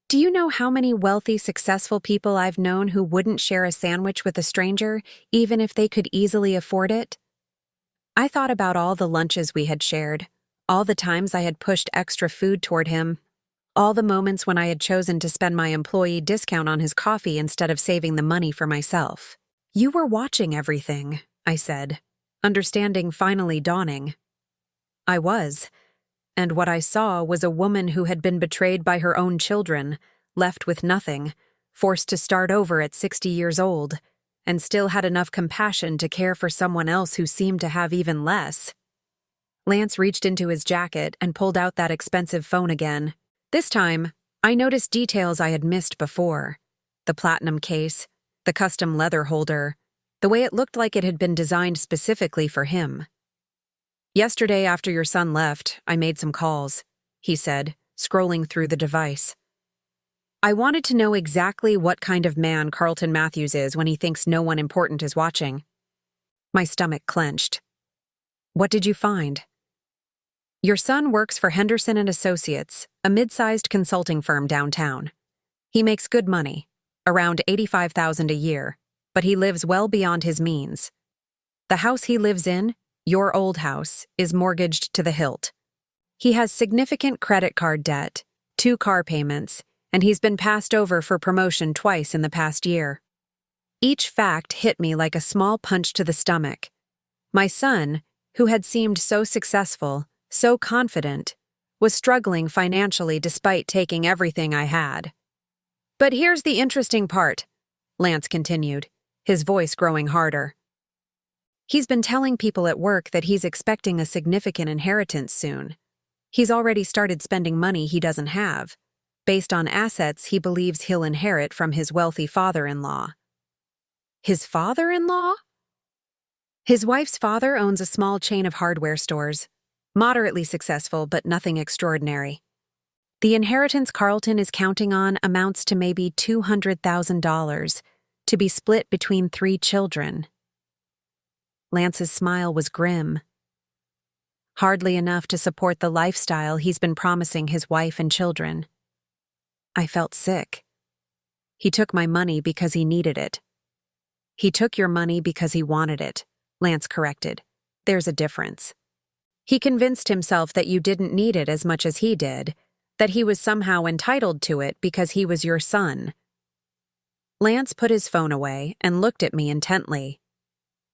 Do you know how many wealthy, successful people I've known who wouldn't share a sandwich with a stranger, even if they could easily afford it? I thought about all the lunches we had shared, all the times I had pushed extra food toward him, all the moments when I had chosen to spend my employee discount on his coffee instead of saving the money for myself. You were watching everything, I said, understanding finally dawning. I was. And what I saw was a woman who had been betrayed by her own children, left with nothing, forced to start over at 60 years old, and still had enough compassion to care for someone else who seemed to have even less. Lance reached into his jacket and pulled out that expensive phone again. This time, I noticed details I had missed before. The platinum case, the custom leather holder, the way it looked like it had been designed specifically for him. Yesterday, after your son left, I made some calls, he said, scrolling through the device. I wanted to know exactly what kind of man Carlton Matthews is when he thinks no one important is watching. My stomach clenched. What did you find? Your son works for Henderson & Associates, a mid-sized consulting firm downtown. He makes good money, around $85,000 a year, but he lives well beyond his means. The house he lives in, your old house, is mortgaged to the hilt. He has significant credit card debt, 2 car payments, and he's been passed over for promotion twice in the past year. Each fact hit me like a small punch to the stomach. My son, who had seemed so successful, so confident, was struggling financially despite taking everything I had. But here's the interesting part, Lance continued, his voice growing harder. He's been telling people at work that he's expecting a significant inheritance soon. He's already started spending money he doesn't have, based on assets he believes he'll inherit from his wealthy father-in-law. His father-in-law? His wife's father owns a small chain of hardware stores, moderately successful but nothing extraordinary. The inheritance Carlton is counting on amounts to maybe $200,000 to be split between 3 children. Lance's smile was grim. Hardly enough to support the lifestyle he's been promising his wife and children. I felt sick. He took my money because he needed it. He took your money because he wanted it, Lance corrected. There's a difference. He convinced himself that you didn't need it as much as he did, that he was somehow entitled to it because he was your son. Lance put his phone away and looked at me intently.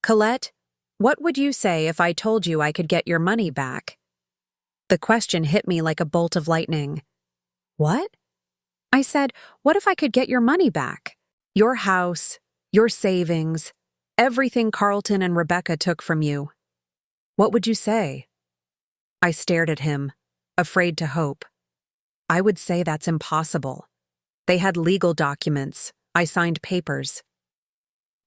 Colette, what would you say if I told you I could get your money back? The question hit me like a bolt of lightning. What? I said, what if I could get your money back? Your house, your savings, everything Carlton and Rebecca took from you. What would you say? I stared at him, afraid to hope. I would say that's impossible. They had legal documents. I signed papers.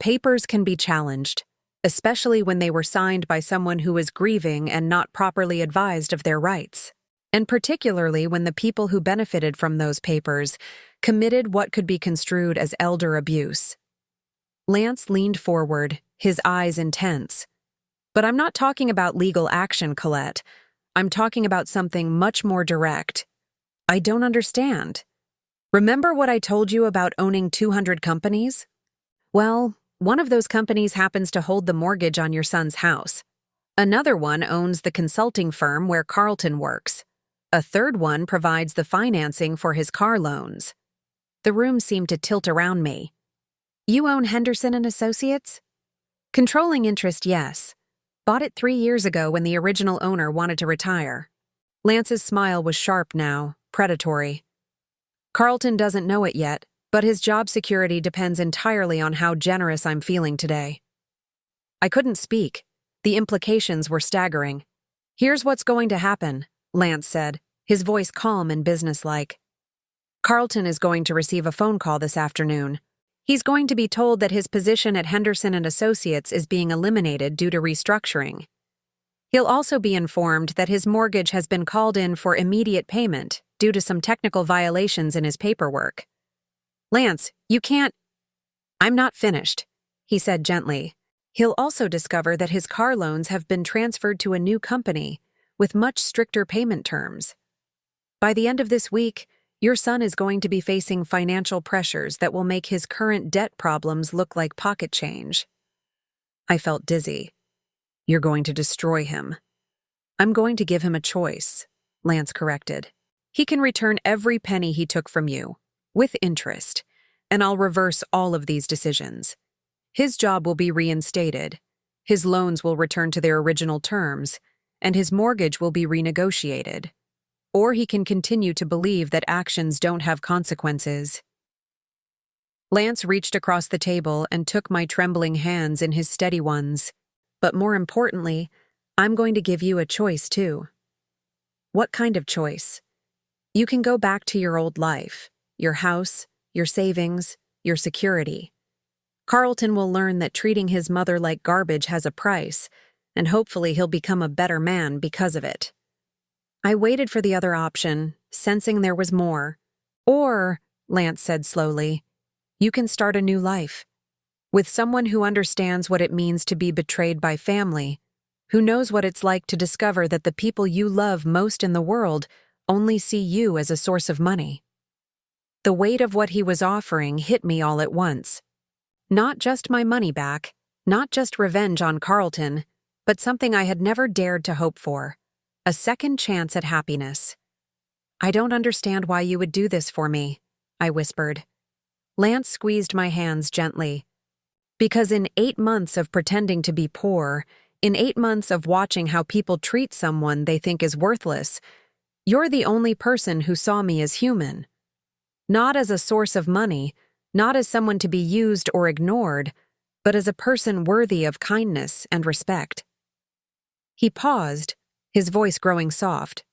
Papers can be challenged, especially when they were signed by someone who is grieving and not properly advised of their rights, and particularly when the people who benefited from those papers committed what could be construed as elder abuse. Lance leaned forward, his eyes intense. But I'm not talking about legal action, Colette. I'm talking about something much more direct. I don't understand. Remember what I told you about owning 200 companies? Well, one of those companies happens to hold the mortgage on your son's house. Another one owns the consulting firm where Carlton works. A third one provides the financing for his car loans. The room seemed to tilt around me. You own Henderson & Associates? Controlling interest, yes. Bought it 3 years ago when the original owner wanted to retire. Lance's smile was sharp now, predatory. Carlton doesn't know it yet, but his job security depends entirely on how generous I'm feeling today. I couldn't speak. The implications were staggering. Here's what's going to happen, Lance said, his voice calm and businesslike. Carlton is going to receive a phone call this afternoon. He's going to be told that his position at Henderson and Associates is being eliminated due to restructuring. He'll also be informed that his mortgage has been called in for immediate payment due to some technical violations in his paperwork. Lance, you can't— I'm not finished, he said gently. He'll also discover that his car loans have been transferred to a new company with much stricter payment terms. By the end of this week, your son is going to be facing financial pressures that will make his current debt problems look like pocket change. I felt dizzy. You're going to destroy him. I'm going to give him a choice, Lance corrected. He can return every penny he took from you, with interest, and I'll reverse all of these decisions. His job will be reinstated, his loans will return to their original terms, and his mortgage will be renegotiated. Or he can continue to believe that actions don't have consequences. Lance reached across the table and took my trembling hands in his steady ones. But more importantly, I'm going to give you a choice too. What kind of choice? You can go back to your old life, your house, your savings, your security. Carlton will learn that treating his mother like garbage has a price, and hopefully he'll become a better man because of it. I waited for the other option, sensing there was more. Or, Lance said slowly, you can start a new life. With someone who understands what it means to be betrayed by family, who knows what it's like to discover that the people you love most in the world only see you as a source of money. The weight of what he was offering hit me all at once. Not just my money back, not just revenge on Carlton, but something I had never dared to hope for, a second chance at happiness. I don't understand why you would do this for me, I whispered. Lance squeezed my hands gently. Because in 8 months of pretending to be poor, in 8 months of watching how people treat someone they think is worthless, you're the only person who saw me as human. Not as a source of money, not as someone to be used or ignored, but as a person worthy of kindness and respect. He paused, his voice growing soft.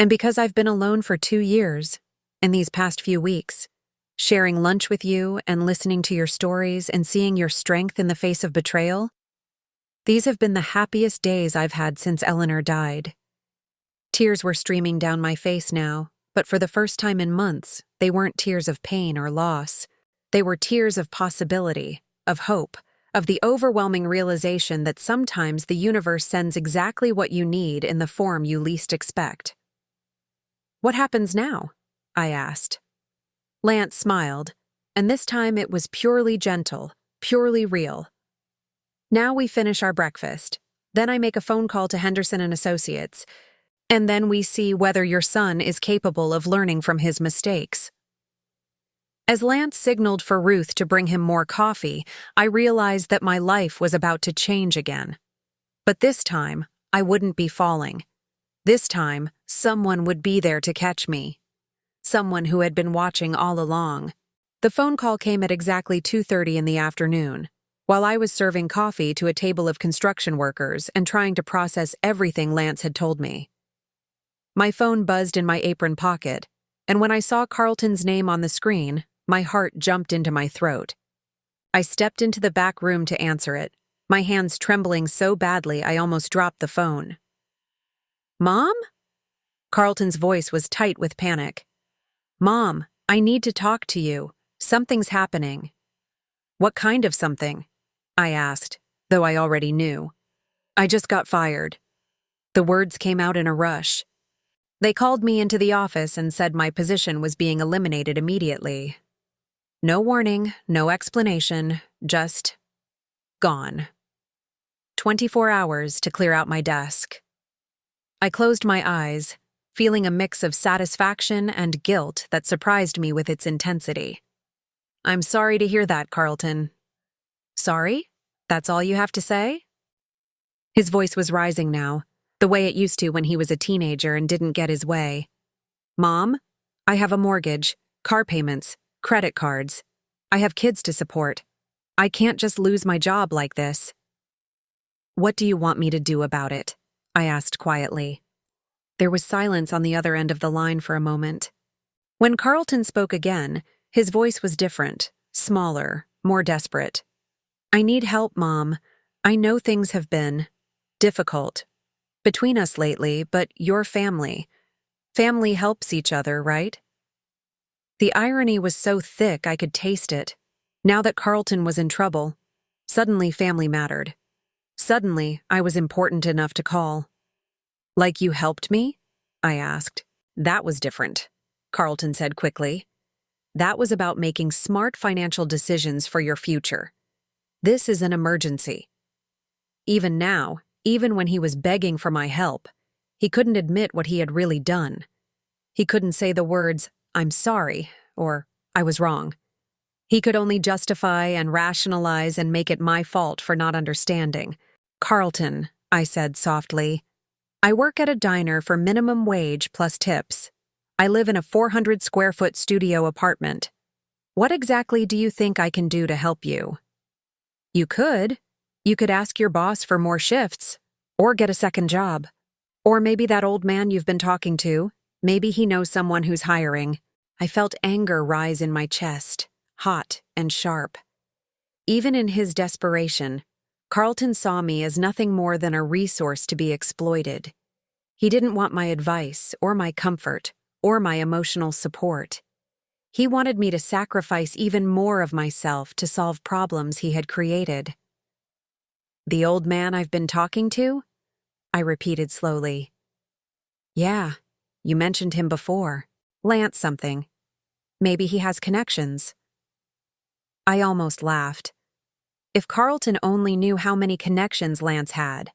And because I've been alone for 2 years, in these past few weeks, sharing lunch with you and listening to your stories and seeing your strength in the face of betrayal, these have been the happiest days I've had since Eleanor died. Tears were streaming down my face now, but for the first time in months, they weren't tears of pain or loss. They were tears of possibility, of hope, of the overwhelming realization that sometimes the universe sends exactly what you need in the form you least expect. What happens now? I asked. Lance smiled, and this time it was purely gentle, purely real. Now we finish our breakfast. Then I make a phone call to Henderson and Associates, and then we see whether your son is capable of learning from his mistakes. As Lance signaled for Ruth to bring him more coffee, I realized that my life was about to change again. But this time, I wouldn't be falling. This time, someone would be there to catch me. Someone who had been watching all along. The phone call came at exactly 2:30 in the afternoon, while I was serving coffee to a table of construction workers and trying to process everything Lance had told me. My phone buzzed in my apron pocket, and when I saw Carlton's name on the screen, my heart jumped into my throat. I stepped into the back room to answer it, my hands trembling so badly I almost dropped the phone. Mom? Carlton's voice was tight with panic. Mom, I need to talk to you. Something's happening. What kind of something? I asked, though I already knew. I just got fired. The words came out in a rush. They called me into the office and said my position was being eliminated immediately. No warning, no explanation, just gone. 24 hours to clear out my desk. I closed my eyes, feeling a mix of satisfaction and guilt that surprised me with its intensity. I'm sorry to hear that, Carlton. Sorry? That's all you have to say? His voice was rising now, the way it used to when he was a teenager and didn't get his way. Mom, I have a mortgage, car payments, credit cards. I have kids to support. I can't just lose my job like this. What do you want me to do about it? I asked quietly. There was silence on the other end of the line for a moment. When Carlton spoke again, his voice was different, smaller, more desperate. I need help, Mom. I know things have been difficult between us lately, but your family. Family helps each other, right? The irony was so thick I could taste it. Now that Carlton was in trouble, suddenly family mattered. Suddenly, I was important enough to call. Like you helped me? I asked. That was different, Carlton said quickly. That was about making smart financial decisions for your future. This is an emergency. Even now, even when he was begging for my help, he couldn't admit what he had really done. He couldn't say the words, "I'm sorry," or "I was wrong." He could only justify and rationalize and make it my fault for not understanding. "Carlton," I said softly, "I work at a diner for minimum wage plus tips. I live in a 400-square-foot studio apartment. What exactly do you think I can do to help you?" You could ask your boss for more shifts, or get a second job. Or maybe that old man you've been talking to, maybe he knows someone who's hiring." I felt anger rise in my chest, hot and sharp. Even in his desperation, Carlton saw me as nothing more than a resource to be exploited. He didn't want my advice, or my comfort, or my emotional support. He wanted me to sacrifice even more of myself to solve problems he had created. "The old man I've been talking to?" I repeated slowly. "Yeah, you mentioned him before. Lance something. Maybe he has connections." I almost laughed. If Carlton only knew how many connections Lance had,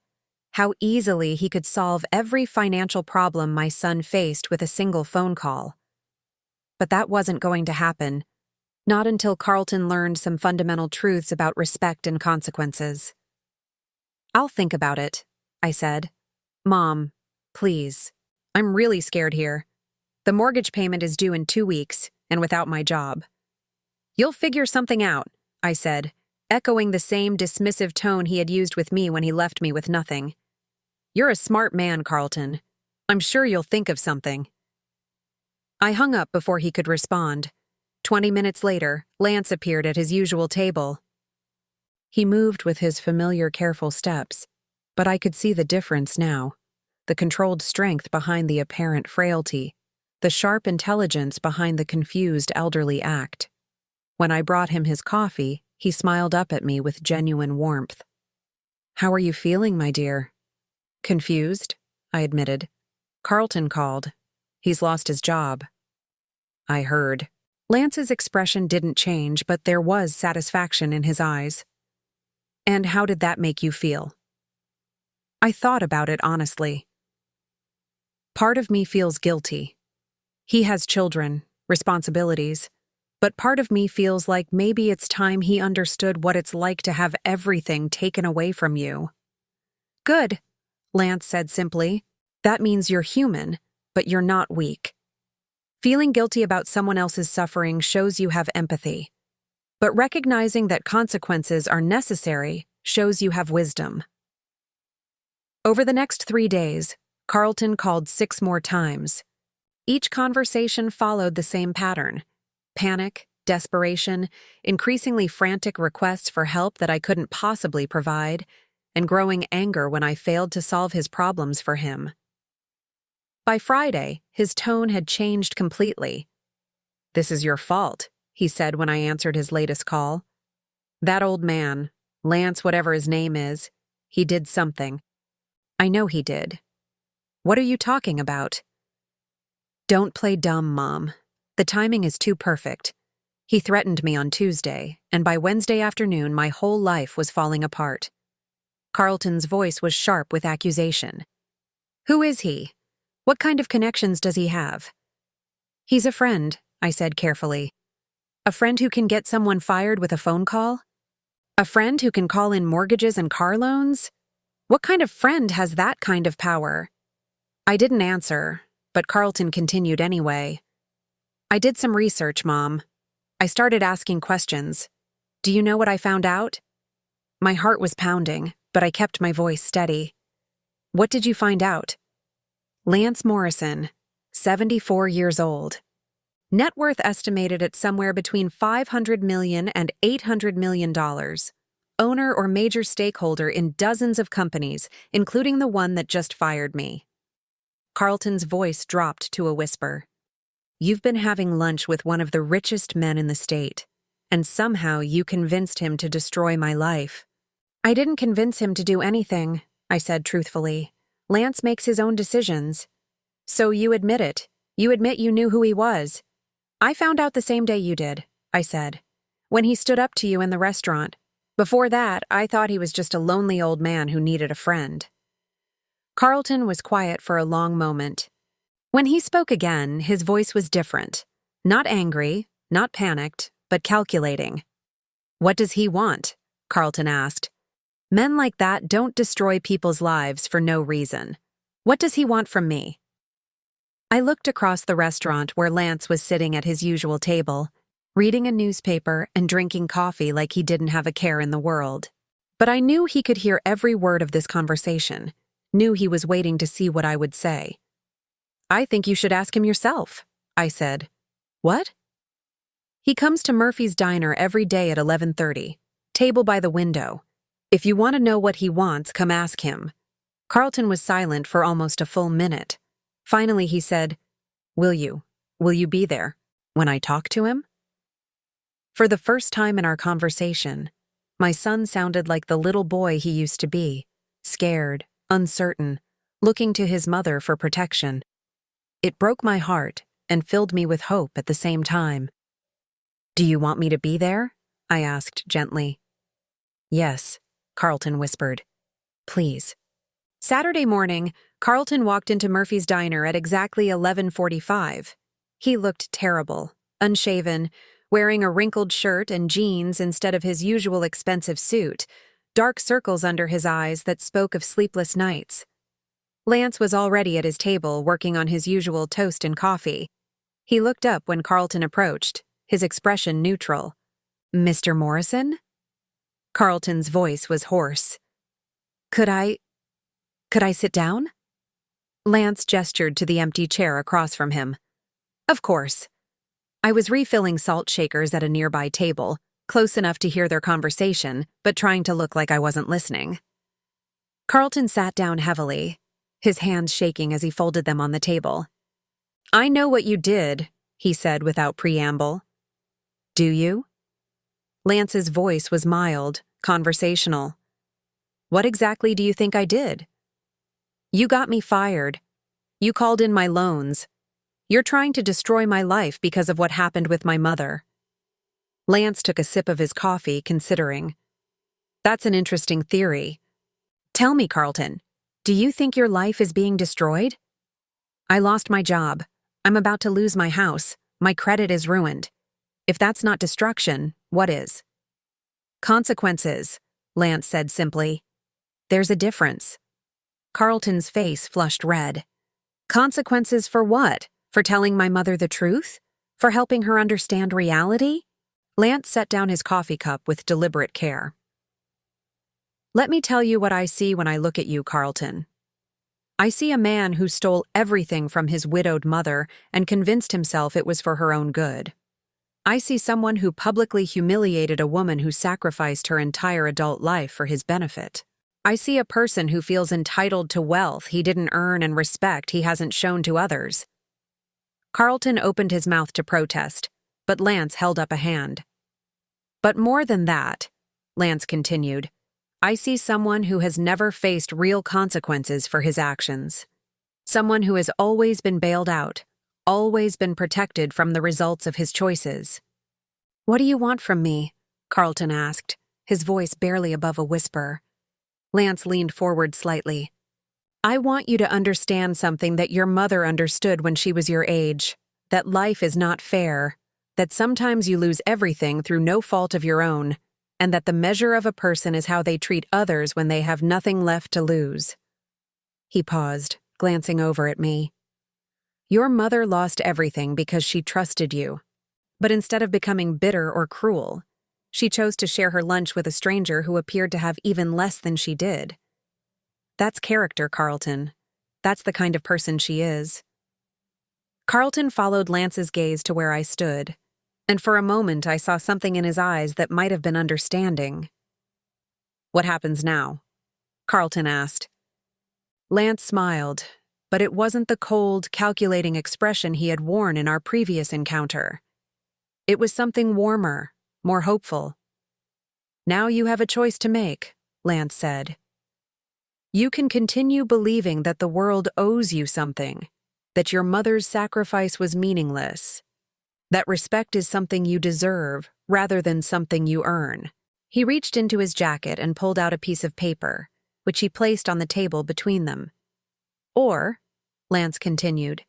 how easily he could solve every financial problem my son faced with a single phone call. But that wasn't going to happen, not until Carlton learned some fundamental truths about respect and consequences. "I'll think about it," I said. "Mom, please. I'm really scared here. The mortgage payment is due in 2 weeks, and without my job." "You'll figure something out," I said, echoing the same dismissive tone he had used with me when he left me with nothing. "You're a smart man, Carlton. I'm sure you'll think of something." I hung up before he could respond. 20 minutes later, Lance appeared at his usual table. He moved with his familiar careful steps, but I could see the difference now. The controlled strength behind the apparent frailty, the sharp intelligence behind the confused elderly act. When I brought him his coffee, he smiled up at me with genuine warmth. "How are you feeling, my dear?" "Confused," I admitted. "Carlton called. He's lost his job." "I heard." Lance's expression didn't change, but there was satisfaction in his eyes. "And how did that make you feel?" I thought about it honestly. Part of me feels guilty. He has children, responsibilities, but part of me feels like maybe it's time he understood what it's like to have everything taken away from you. "Good," Lance said simply. "That means you're human, but you're not weak. Feeling guilty about someone else's suffering shows you have empathy. But recognizing that consequences are necessary shows you have wisdom." Over the next 3 days, Carlton called 6 more times. Each conversation followed the same pattern: panic, desperation, increasingly frantic requests for help that I couldn't possibly provide, and growing anger when I failed to solve his problems for him. By Friday, his tone had changed completely. "This is your fault," he said when I answered his latest call. "That old man, Lance whatever his name is, he did something. I know he did." "What are you talking about?" "Don't play dumb, Mom. The timing is too perfect. He threatened me on Tuesday, and by Wednesday afternoon my whole life was falling apart." Carlton's voice was sharp with accusation. "Who is he? What kind of connections does he have?" "He's a friend," I said carefully. "A friend who can get someone fired with a phone call? A friend who can call in mortgages and car loans? What kind of friend has that kind of power?" I didn't answer, but Carlton continued anyway. "I did some research, Mom. I started asking questions. Do you know what I found out?" My heart was pounding, but I kept my voice steady. "What did you find out?" "Lance Morrison, 74 years old. Net worth estimated at somewhere between $500 million and $800 million. Owner or major stakeholder in dozens of companies, including the one that just fired me. Carlton's voice dropped to a whisper. You've been having lunch with one of the richest men in the state, and somehow you convinced him to destroy my life. I didn't convince him to do anything, I said truthfully. Lance makes his own decisions. So you admit it. You admit you knew who he was. I found out the same day you did, I said, when he stood up to you in the restaurant. Before that, I thought he was just a lonely old man who needed a friend. Carlton was quiet for a long moment. When he spoke again, his voice was different. Not angry, not panicked, but calculating. What does he want? Carlton asked. Men like that don't destroy people's lives for no reason. What does he want from me? I looked across the restaurant where Lance was sitting at his usual table, reading a newspaper and drinking coffee like he didn't have a care in the world. But I knew he could hear every word of this conversation, knew he was waiting to see what I would say. I think you should ask him yourself, I said. What? He comes to Murphy's Diner every day at 11:30, table by the window. If you want to know what he wants, come ask him. Carlton was silent for almost a full minute. Finally, he said, Will you be there when I talk to him? For the first time in our conversation, my son sounded like the little boy he used to be, scared, uncertain, looking to his mother for protection. It broke my heart and filled me with hope at the same time. Do you want me to be there? I asked gently. Yes, Carlton whispered. Please. Saturday morning, Carlton walked into Murphy's Diner at exactly 11:45. He looked terrible, unshaven, wearing a wrinkled shirt and jeans instead of his usual expensive suit, dark circles under his eyes that spoke of sleepless nights. Lance was already at his table working on his usual toast and coffee. He looked up when Carlton approached, his expression neutral. Mr. Morrison? Carlton's voice was hoarse. Could I sit down? Lance gestured to the empty chair across from him. Of course. I was refilling salt shakers at a nearby table, close enough to hear their conversation, but trying to look like I wasn't listening. Carlton sat down heavily, his hands shaking as he folded them on the table. I know what you did, he said without preamble. Do you? Lance's voice was mild, conversational. What exactly do you think I did? You got me fired. You called in my loans. You're trying to destroy my life because of what happened with my mother. Lance took a sip of his coffee, considering. That's an interesting theory. Tell me, Carlton, do you think your life is being destroyed? I lost my job. I'm about to lose my house. My credit is ruined. If that's not destruction, what is? Consequences, Lance said simply. There's a difference. Carlton's face flushed red. Consequences for what? For telling my mother the truth? For helping her understand reality? Lance set down his coffee cup with deliberate care. Let me tell you what I see when I look at you, Carlton. I see a man who stole everything from his widowed mother and convinced himself it was for her own good. I see someone who publicly humiliated a woman who sacrificed her entire adult life for his benefit. I see a person who feels entitled to wealth he didn't earn and respect he hasn't shown to others. Carlton opened his mouth to protest, but Lance held up a hand. But more than that, Lance continued, I see someone who has never faced real consequences for his actions. Someone who has always been bailed out, always been protected from the results of his choices. What do you want from me? Carlton asked, his voice barely above a whisper. Lance leaned forward slightly. I want you to understand something that your mother understood when she was your age, that life is not fair, that sometimes you lose everything through no fault of your own, and that the measure of a person is how they treat others when they have nothing left to lose. He paused, glancing over at me. Your mother lost everything because she trusted you. But instead of becoming bitter or cruel, she chose to share her lunch with a stranger who appeared to have even less than she did. That's character, Carlton. That's the kind of person she is. Carlton followed Lance's gaze to where I stood, and for a moment I saw something in his eyes that might have been understanding. "What happens now?" Carlton asked. Lance smiled, but it wasn't the cold, calculating expression he had worn in our previous encounter. It was something warmer, more hopeful. "Now you have a choice to make," Lance said. "You can continue believing that the world owes you something, that your mother's sacrifice was meaningless, that respect is something you deserve rather than something you earn." He reached into his jacket and pulled out a piece of paper, which he placed on the table between them. "Or," Lance continued,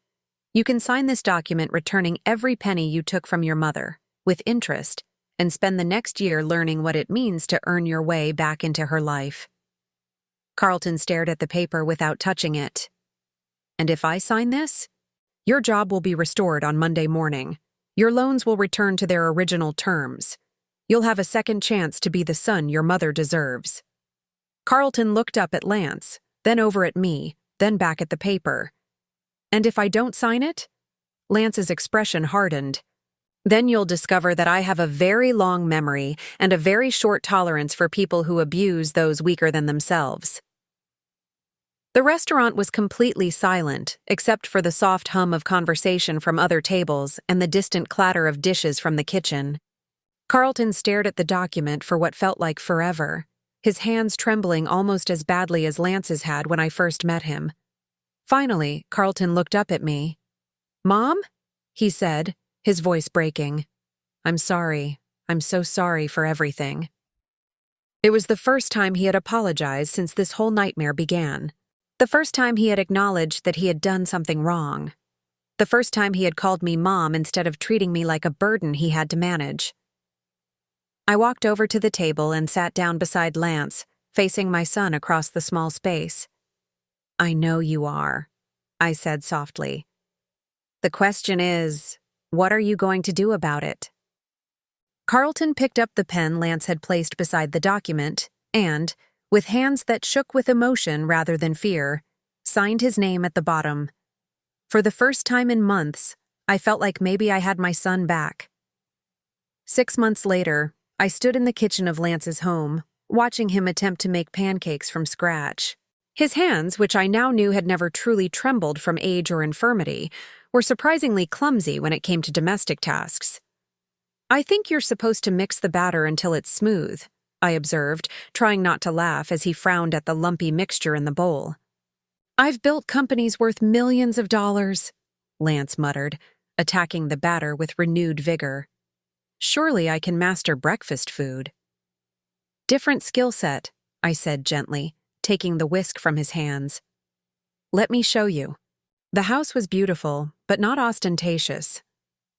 "you can sign this document returning every penny you took from your mother, with interest, and spend the next year learning what it means to earn your way back into her life." Carlton stared at the paper without touching it. "And if I sign this? Your job will be restored on Monday morning. Your loans will return to their original terms. You'll have a second chance to be the son your mother deserves." Carlton looked up at Lance, then over at me, then back at the paper. "And if I don't sign it?" Lance's expression hardened. "Then you'll discover that I have a very long memory and a very short tolerance for people who abuse those weaker than themselves." The restaurant was completely silent, except for the soft hum of conversation from other tables and the distant clatter of dishes from the kitchen. Carlton stared at the document for what felt like forever, his hands trembling almost as badly as Lance's had when I first met him. Finally, Carlton looked up at me. "Mom?" he said, his voice breaking. "I'm sorry. I'm so sorry for everything." It was the first time he had apologized since this whole nightmare began. The first time he had acknowledged that he had done something wrong. The first time he had called me Mom instead of treating me like a burden he had to manage. I walked over to the table and sat down beside Lance, facing my son across the small space. "I know you are," I said softly. "The question is, what are you going to do about it?" Carlton picked up the pen Lance had placed beside the document and, with hands that shook with emotion rather than fear, signed his name at the bottom. For the first time in months, I felt like maybe I had my son back. 6 months later, I stood in the kitchen of Lance's home, watching him attempt to make pancakes from scratch. His hands, which I now knew had never truly trembled from age or infirmity, were surprisingly clumsy when it came to domestic tasks. "I think you're supposed to mix the batter until it's smooth," I observed, trying not to laugh as he frowned at the lumpy mixture in the bowl. "I've built companies worth millions of dollars," Lance muttered, attacking the batter with renewed vigor. "Surely I can master breakfast food." "Different skill set," I said gently, taking the whisk from his hands. "Let me show you." The house was beautiful, but not ostentatious.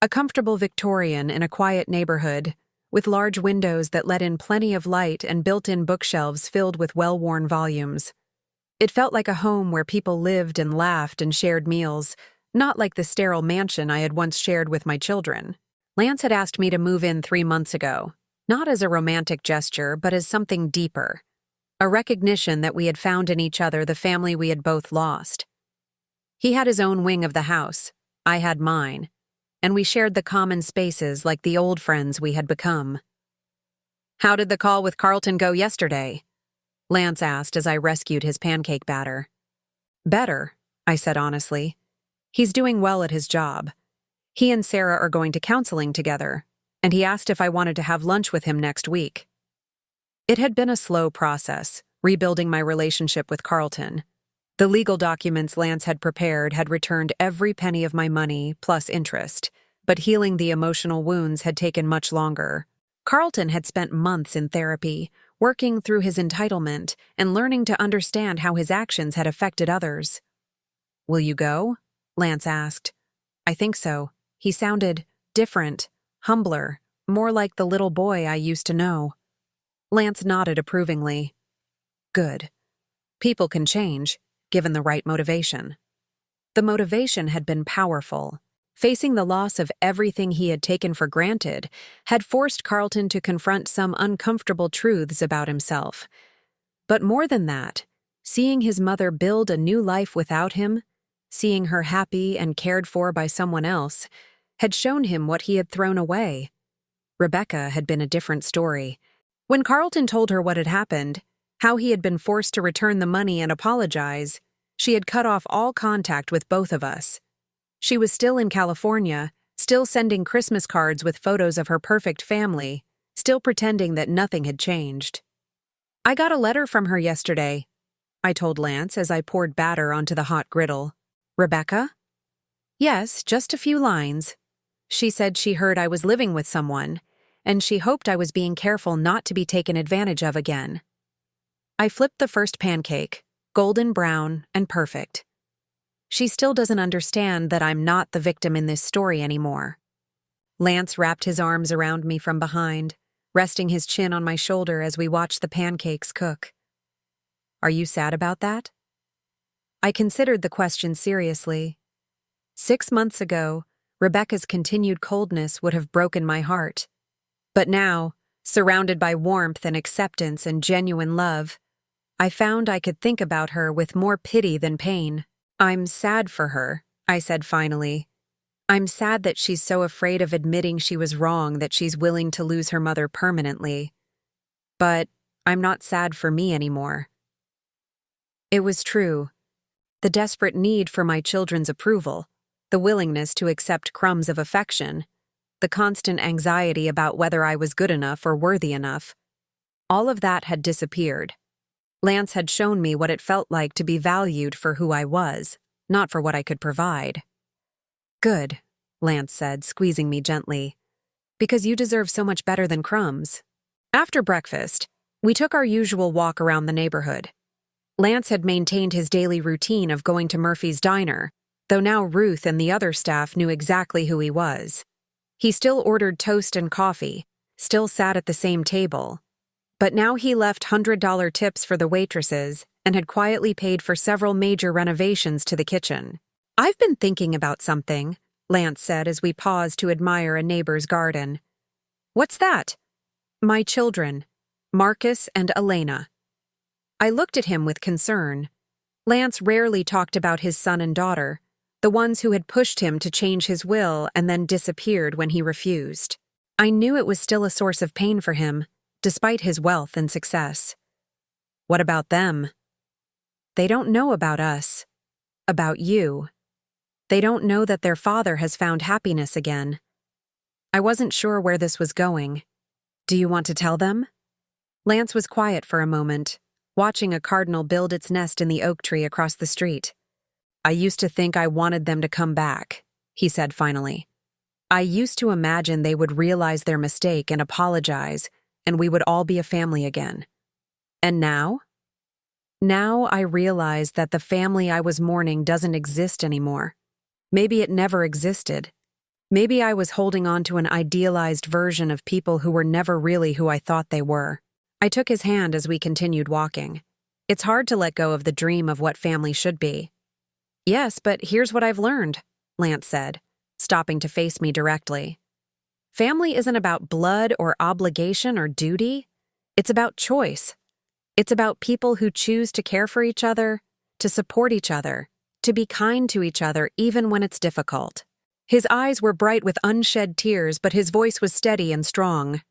A comfortable Victorian in a quiet neighborhood, with large windows that let in plenty of light and built-in bookshelves filled with well-worn volumes. It felt like a home where people lived and laughed and shared meals, not like the sterile mansion I had once shared with my children. Lance had asked me to move in 3 months ago, not as a romantic gesture, but as something deeper. A recognition that we had found in each other the family we had both lost. He had his own wing of the house, I had mine, and we shared the common spaces like the old friends we had become. "How did the call with Carlton go yesterday?" Lance asked as I rescued his pancake batter. "Better," I said honestly. "He's doing well at his job. He and Sarah are going to counseling together, and he asked if I wanted to have lunch with him next week." It had been a slow process, rebuilding my relationship with Carlton. The legal documents Lance had prepared had returned every penny of my money, plus interest, but healing the emotional wounds had taken much longer. Carlton had spent months in therapy, working through his entitlement and learning to understand how his actions had affected others. "Will you go?" Lance asked. "I think so." He sounded different, humbler, more like the little boy I used to know. Lance nodded approvingly. "Good. People can change, given the right motivation." The motivation had been powerful. Facing the loss of everything he had taken for granted had forced Carlton to confront some uncomfortable truths about himself. But more than that, seeing his mother build a new life without him, seeing her happy and cared for by someone else, had shown him what he had thrown away. Rebecca had been a different story. When Carlton told her what had happened, how he had been forced to return the money and apologize, she had cut off all contact with both of us. She was still in California, still sending Christmas cards with photos of her perfect family, still pretending that nothing had changed. "I got a letter from her yesterday," I told Lance as I poured batter onto the hot griddle. "Rebecca?" "Yes, just a few lines. She said she heard I was living with someone, and she hoped I was being careful not to be taken advantage of again." I flipped the first pancake, golden brown and perfect. She still doesn't understand that I'm not the victim in this story anymore. Lance wrapped his arms around me from behind, resting his chin on my shoulder as we watched the pancakes cook. "Are you sad about that?" I considered the question seriously. 6 months ago, Rebecca's continued coldness would have broken my heart. But now, surrounded by warmth and acceptance and genuine love, I found I could think about her with more pity than pain. "I'm sad for her," I said finally. "I'm sad that she's so afraid of admitting she was wrong that she's willing to lose her mother permanently. But I'm not sad for me anymore." It was true. The desperate need for my children's approval, the willingness to accept crumbs of affection, the constant anxiety about whether I was good enough or worthy enough, all of that had disappeared. Lance had shown me what it felt like to be valued for who I was, not for what I could provide. "Good," Lance said, squeezing me gently, "because you deserve so much better than crumbs." After breakfast, we took our usual walk around the neighborhood. Lance had maintained his daily routine of going to Murphy's Diner, though now Ruth and the other staff knew exactly who he was. He still ordered toast and coffee, still sat at the same table. But now he left $100 tips for the waitresses and had quietly paid for several major renovations to the kitchen. "I've been thinking about something," Lance said as we paused to admire a neighbor's garden. "What's that?" "My children, Marcus and Elena." I looked at him with concern. Lance rarely talked about his son and daughter, the ones who had pushed him to change his will and then disappeared when he refused. I knew it was still a source of pain for him, despite his wealth and success. "What about them?" "They don't know about us. About you. They don't know that their father has found happiness again." I wasn't sure where this was going. "Do you want to tell them?" Lance was quiet for a moment, watching a cardinal build its nest in the oak tree across the street. "I used to think I wanted them to come back," he said finally. "I used to imagine they would realize their mistake and apologize, and we would all be a family again. And now? Now I realize that the family I was mourning doesn't exist anymore. Maybe it never existed. Maybe I was holding on to an idealized version of people who were never really who I thought they were." I took his hand as we continued walking. "It's hard to let go of the dream of what family should be." "Yes, but here's what I've learned," Lance said, stopping to face me directly. "Family isn't about blood or obligation or duty. It's about choice. It's about people who choose to care for each other, to support each other, to be kind to each other even when it's difficult." His eyes were bright with unshed tears, but his voice was steady and strong.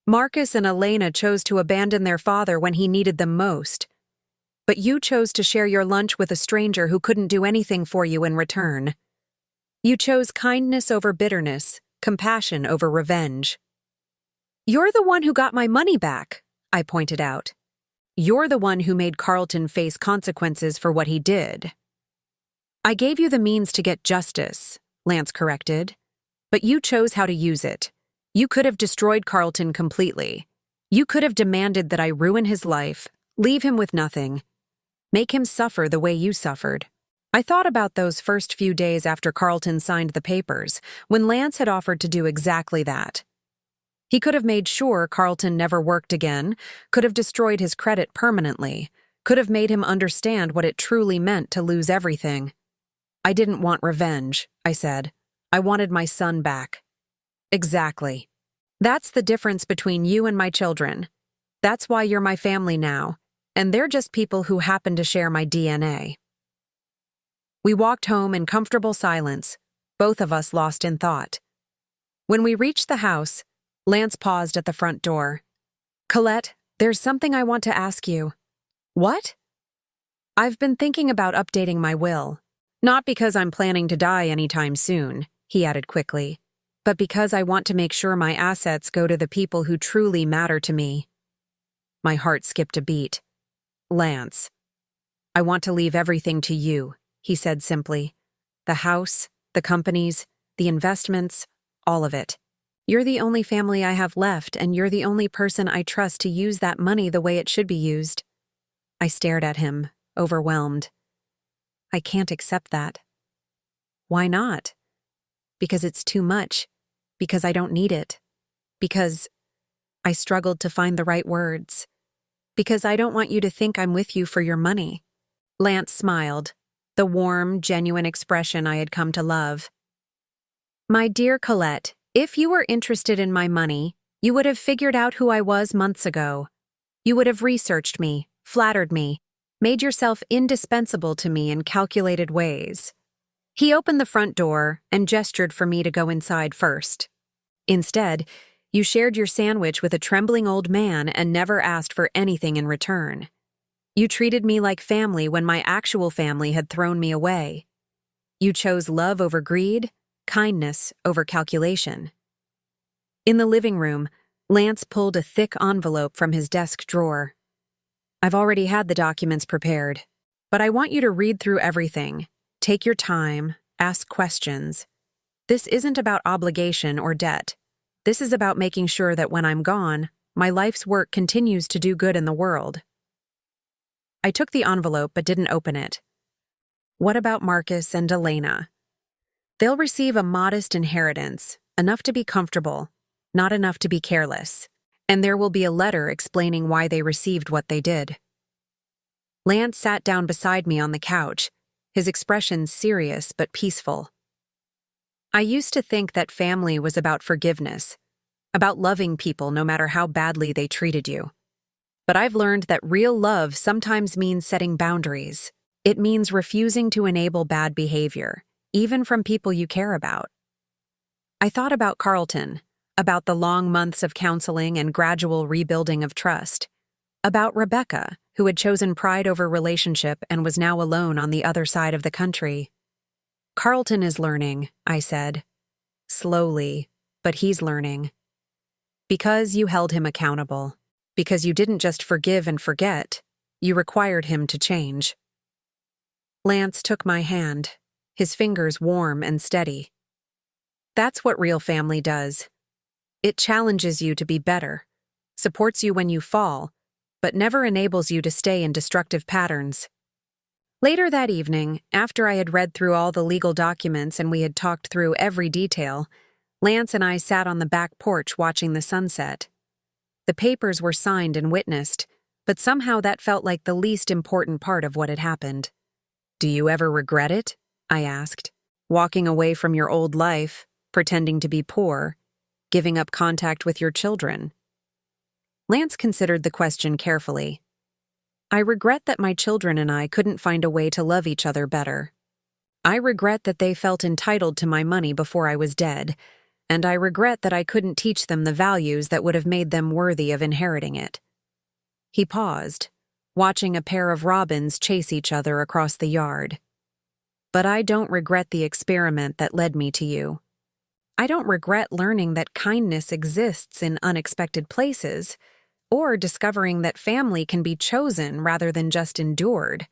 "Marcus and Elena chose to abandon their father when he needed them most. But you chose to share your lunch with a stranger who couldn't do anything for you in return. You chose kindness over bitterness, compassion over revenge." "You're the one who got my money back," I pointed out. "You're the one who made Carlton face consequences for what he did." "I gave you the means to get justice," Lance corrected. "But you chose how to use it. You could have destroyed Carlton completely. You could have demanded that I ruin his life, leave him with nothing, make him suffer the way you suffered." I thought about those first few days after Carlton signed the papers, when Lance had offered to do exactly that. He could have made sure Carlton never worked again, could have destroyed his credit permanently, could have made him understand what it truly meant to lose everything. "I didn't want revenge," I said. "I wanted my son back." "Exactly. That's the difference between you and my children. That's why you're my family now, and they're just people who happen to share my DNA." We walked home in comfortable silence, both of us lost in thought. When we reached the house, Lance paused at the front door. "Colette, there's something I want to ask you." "What?" "I've been thinking about updating my will. Not because I'm planning to die anytime soon," he added quickly, "but because I want to make sure my assets go to the people who truly matter to me." My heart skipped a beat. "Lance, I want to leave everything to you," he said simply. "The house, the companies, the investments, all of it. You're the only family I have left, and you're the only person I trust to use that money the way it should be used." I stared at him, overwhelmed. "I can't accept that." "Why not?" "Because it's too much. Because I don't need it. Because—" I struggled to find the right words. "Because I don't want you to think I'm with you for your money." Lance smiled, the warm, genuine expression I had come to love. "My dear Colette, if you were interested in my money, you would have figured out who I was months ago. You would have researched me, flattered me, made yourself indispensable to me in calculated ways." He opened the front door and gestured for me to go inside first. "Instead, you shared your sandwich with a trembling old man and never asked for anything in return. You treated me like family when my actual family had thrown me away. You chose love over greed, kindness over calculation." In the living room, Lance pulled a thick envelope from his desk drawer. "I've already had the documents prepared, but I want you to read through everything. Take your time, ask questions. This isn't about obligation or debt. This is about making sure that when I'm gone, my life's work continues to do good in the world." I took the envelope but didn't open it. "What about Marcus and Elena? They'll receive a modest inheritance, enough to be comfortable, not enough to be careless, and there will be a letter explaining why they received what they did." Lance sat down beside me on the couch, his expression serious but peaceful. "I used to think that family was about forgiveness, about loving people no matter how badly they treated you. But I've learned that real love sometimes means setting boundaries. It means refusing to enable bad behavior, even from people you care about." I thought about Carlton, about the long months of counseling and gradual rebuilding of trust, about Rebecca, who had chosen pride over relationship and was now alone on the other side of the country. "Carlton is learning," I said. "Slowly, but he's learning. Because you held him accountable. Because you didn't just forgive and forget, you required him to change." Lance took my hand, his fingers warm and steady. "That's what real family does. It challenges you to be better, supports you when you fall, but never enables you to stay in destructive patterns." Later that evening, after I had read through all the legal documents and we had talked through every detail, Lance and I sat on the back porch watching the sunset. The papers were signed and witnessed, but somehow that felt like the least important part of what had happened. "Do you ever regret it?" I asked. "Walking away from your old life, pretending to be poor, giving up contact with your children?" Lance considered the question carefully. "I regret that my children and I couldn't find a way to love each other better. I regret that they felt entitled to my money before I was dead, and I regret that I couldn't teach them the values that would have made them worthy of inheriting it." He paused, watching a pair of robins chase each other across the yard. "But I don't regret the experiment that led me to you. I don't regret learning that kindness exists in unexpected places, or discovering that family can be chosen rather than just endured."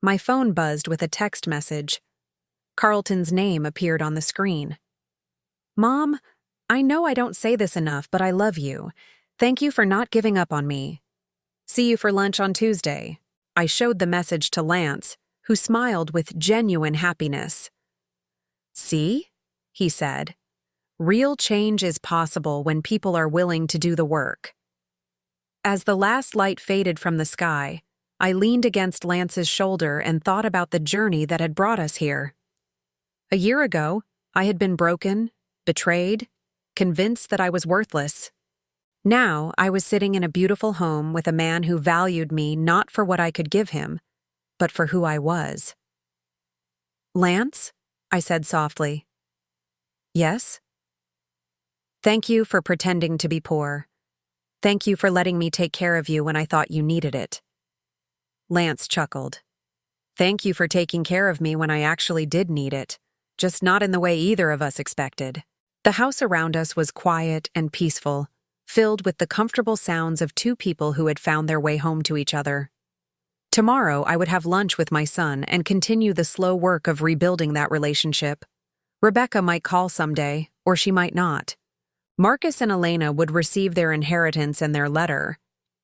My phone buzzed with a text message. Carlton's name appeared on the screen. "Mom, I know I don't say this enough, but I love you. Thank you for not giving up on me. See you for lunch on Tuesday." I showed the message to Lance, who smiled with genuine happiness. "See?" he said. "Real change is possible when people are willing to do the work." As the last light faded from the sky, I leaned against Lance's shoulder and thought about the journey that had brought us here. A year ago, I had been broken, betrayed, convinced that I was worthless. Now, I was sitting in a beautiful home with a man who valued me not for what I could give him, but for who I was. Lance? I said softly. Yes? Thank you for pretending to be poor. Thank you for letting me take care of you when I thought you needed it. Lance chuckled. Thank you for taking care of me when I actually did need it, just not in the way either of us expected. The house around us was quiet and peaceful, filled with the comfortable sounds of two people who had found their way home to each other. Tomorrow, I would have lunch with my son and continue the slow work of rebuilding that relationship. Rebecca might call someday, or she might not. Marcus and Elena would receive their inheritance and their letter,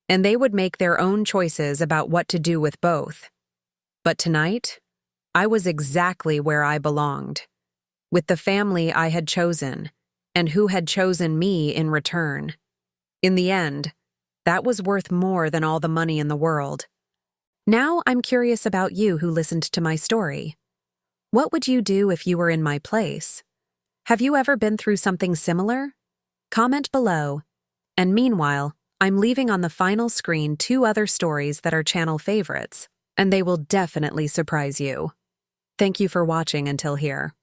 and they would make their own choices about what to do with both. But tonight, I was exactly where I belonged, with the family I had chosen, and who had chosen me in return. In the end, that was worth more than all the money in the world. Now I'm curious about you who listened to my story. What would you do if you were in my place? Have you ever been through something similar? Comment below. And meanwhile, I'm leaving on the final screen 2 other stories that are channel favorites, and they will definitely surprise you. Thank you for watching until here.